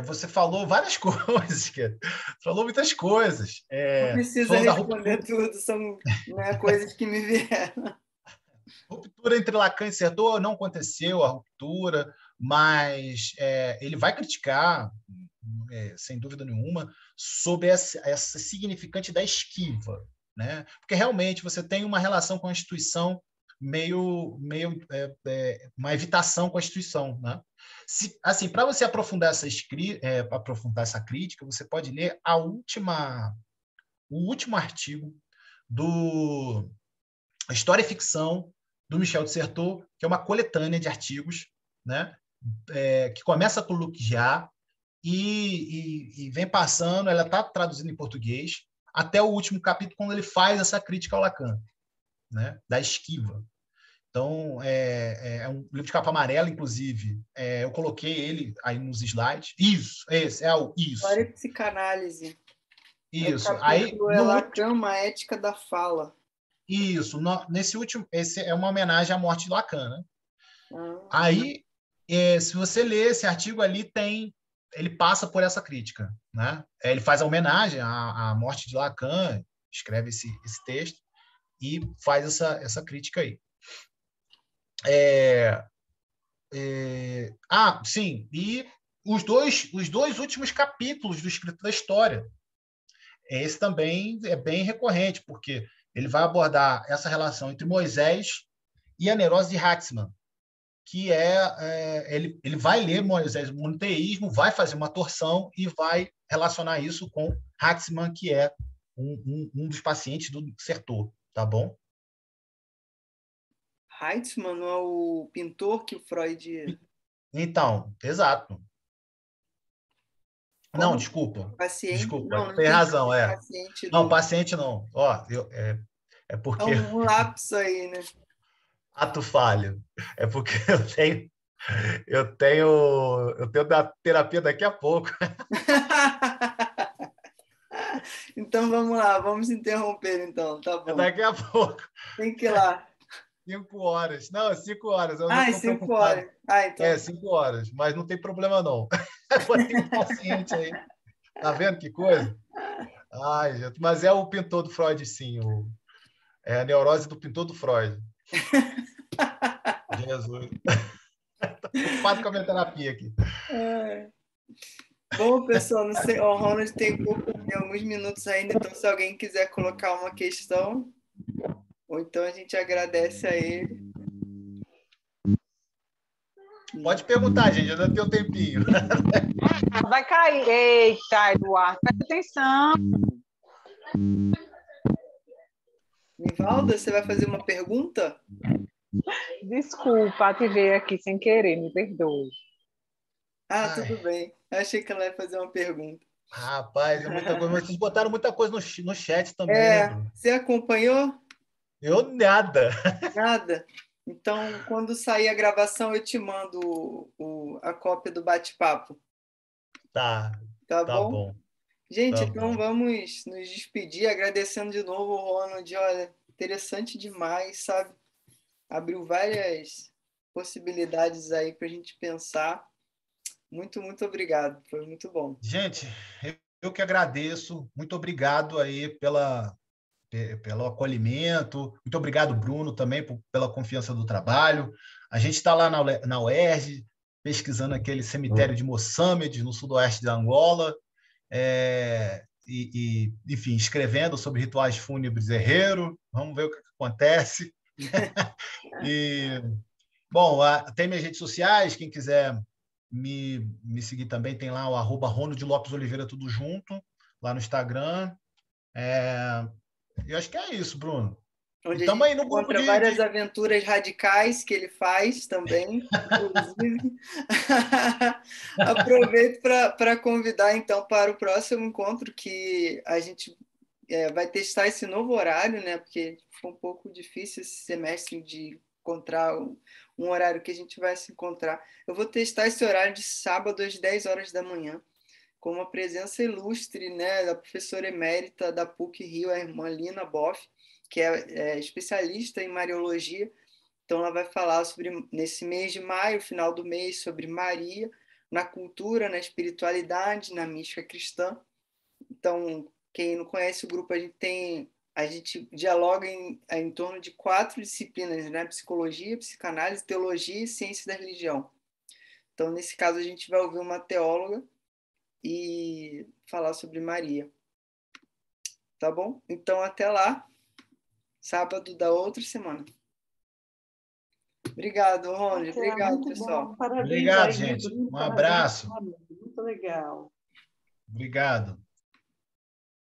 [SPEAKER 2] Você falou várias coisas, cara. Falou muitas coisas.
[SPEAKER 1] Não precisa
[SPEAKER 2] Falou da
[SPEAKER 1] responder tudo, são, né, coisas que me vieram.
[SPEAKER 2] ruptura entre Lacan e Sertor não aconteceu, a ruptura, mas ele vai criticar, sem dúvida nenhuma, sobre essa significante da esquiva, né? Porque realmente você tem uma relação com a instituição meio uma evitação com a instituição, né? Assim, para você aprofundar aprofundar essa crítica, você pode ler o último artigo do História e Ficção do Michel de Certeau, que é uma coletânea de artigos, né? Que começa com o Luc Jarre e vem passando, ela está traduzindo em português, até o último capítulo, quando ele faz essa crítica ao Lacan, né? Da esquiva. Então, é um livro de capa amarela, inclusive. Eu coloquei ele aí nos slides. Isso, esse é o isso.
[SPEAKER 1] História e psicanálise.
[SPEAKER 2] Isso.
[SPEAKER 1] O
[SPEAKER 2] Aí,
[SPEAKER 1] capítulo é Lacan, uma ética da fala.
[SPEAKER 2] Isso. Nesse último, esse é uma homenagem à morte de Lacan, né?
[SPEAKER 1] Ah.
[SPEAKER 2] Aí, se você ler esse artigo ali, ele passa por essa crítica, né? Ele faz a homenagem à morte de Lacan, escreve esse texto e faz essa crítica aí. Sim, e os dois últimos capítulos do Escrito da História. Esse também é bem recorrente, porque ele vai abordar essa relação entre Moisés e a neurose de Haxman, que ele vai ler Moisés no monoteísmo, vai fazer uma torção e vai relacionar isso com Haxman, que é um dos pacientes do Certeau, tá bom?
[SPEAKER 1] Heitzmann não é o pintor que o Freud...
[SPEAKER 2] Então, exato.
[SPEAKER 1] Como?
[SPEAKER 2] Não, desculpa.
[SPEAKER 1] Paciente?
[SPEAKER 2] Desculpa,
[SPEAKER 1] Não
[SPEAKER 2] tem
[SPEAKER 1] entendi.
[SPEAKER 2] razão,
[SPEAKER 1] Paciente
[SPEAKER 2] Não,
[SPEAKER 1] do...
[SPEAKER 2] paciente não. Ó, é
[SPEAKER 1] É
[SPEAKER 2] porque
[SPEAKER 1] um lapso aí, né?
[SPEAKER 2] ato falho. É porque eu tenho da terapia daqui a pouco.
[SPEAKER 1] Então vamos lá, vamos interromper então, tá bom.
[SPEAKER 2] Daqui a pouco.
[SPEAKER 1] Tem que ir lá.
[SPEAKER 2] 5 horas. Não, 5 horas. Eu já estou
[SPEAKER 1] 5
[SPEAKER 2] preocupado.
[SPEAKER 1] horas. Então.
[SPEAKER 2] 5 horas, mas não tem problema, não. Tem um paciente aí. Tá vendo que coisa? Ai, gente, mas é o pintor do Freud, sim. É a neurose do pintor do Freud. Jesus. Tô preocupado com a minha terapia aqui.
[SPEAKER 1] Bom, pessoal, não sei, o Ronald tem alguns minutos ainda, então se alguém quiser colocar uma questão, ou então a gente agradece a ele.
[SPEAKER 2] Pode perguntar, gente, ainda tem um tempinho.
[SPEAKER 3] Vai cair. Eita, Eduardo, presta atenção.
[SPEAKER 1] Nivalda, você vai fazer uma pergunta?
[SPEAKER 3] Desculpa, ativei aqui sem querer, me perdoe.
[SPEAKER 1] Tudo bem. Achei que ela ia fazer uma pergunta.
[SPEAKER 2] Rapaz, é muita coisa. Vocês botaram muita coisa no chat também, né, Bruno?
[SPEAKER 1] Você acompanhou?
[SPEAKER 2] Eu nada.
[SPEAKER 1] Nada? Então, quando sair a gravação, eu te mando a cópia do bate-papo.
[SPEAKER 2] Tá bom.
[SPEAKER 1] Gente, então vamos nos despedir, agradecendo de novo o Ronald. Olha, interessante demais, sabe? Abriu várias possibilidades aí para a gente pensar. Muito, muito obrigado. Foi muito bom.
[SPEAKER 2] Gente, eu que agradeço. Muito obrigado aí pelo acolhimento. Muito obrigado, Bruno, também pela confiança do trabalho. A gente está lá na UERJ, pesquisando aquele cemitério de Moçambique, no sudoeste da Angola, enfim, escrevendo sobre rituais fúnebres herreiro. Vamos ver o que acontece. Bom, tem minhas redes sociais, quem quiser me seguir também, tem lá o @Rono de Lopes Oliveira, tudo junto, lá no Instagram. Eu acho que é isso, Bruno.
[SPEAKER 1] Onde a
[SPEAKER 2] Estamos aí
[SPEAKER 1] gente
[SPEAKER 2] no grupo
[SPEAKER 1] encontra várias aventuras radicais que ele faz também, inclusive. Aproveito para convidar, então, para o próximo encontro, que a gente vai testar esse novo horário, né? Porque foi um pouco difícil esse semestre de encontrar um horário que a gente vai se encontrar. Eu vou testar esse horário de sábado às 10 horas da manhã, com uma presença ilustre, né, da professora emérita da PUC-Rio, a irmã Lina Boff, que é especialista em Mariologia. Então, ela vai falar sobre, nesse mês de maio, final do mês, sobre Maria, na cultura, na espiritualidade, na mística cristã. Então, quem não conhece o grupo, a gente dialoga em torno de 4 disciplinas, né? Psicologia, psicanálise, teologia e ciência da religião. Então, nesse caso, a gente vai ouvir uma teóloga e falar sobre Maria. Tá bom? Então, até lá, sábado da outra semana. Obrigado, Rony. Obrigado,
[SPEAKER 4] muito
[SPEAKER 1] pessoal.
[SPEAKER 4] bom. Parabéns
[SPEAKER 2] Obrigado,
[SPEAKER 4] aí,
[SPEAKER 2] gente.
[SPEAKER 4] Bruno.
[SPEAKER 2] Um
[SPEAKER 4] Parabéns,
[SPEAKER 2] abraço.
[SPEAKER 4] muito legal.
[SPEAKER 2] Obrigado.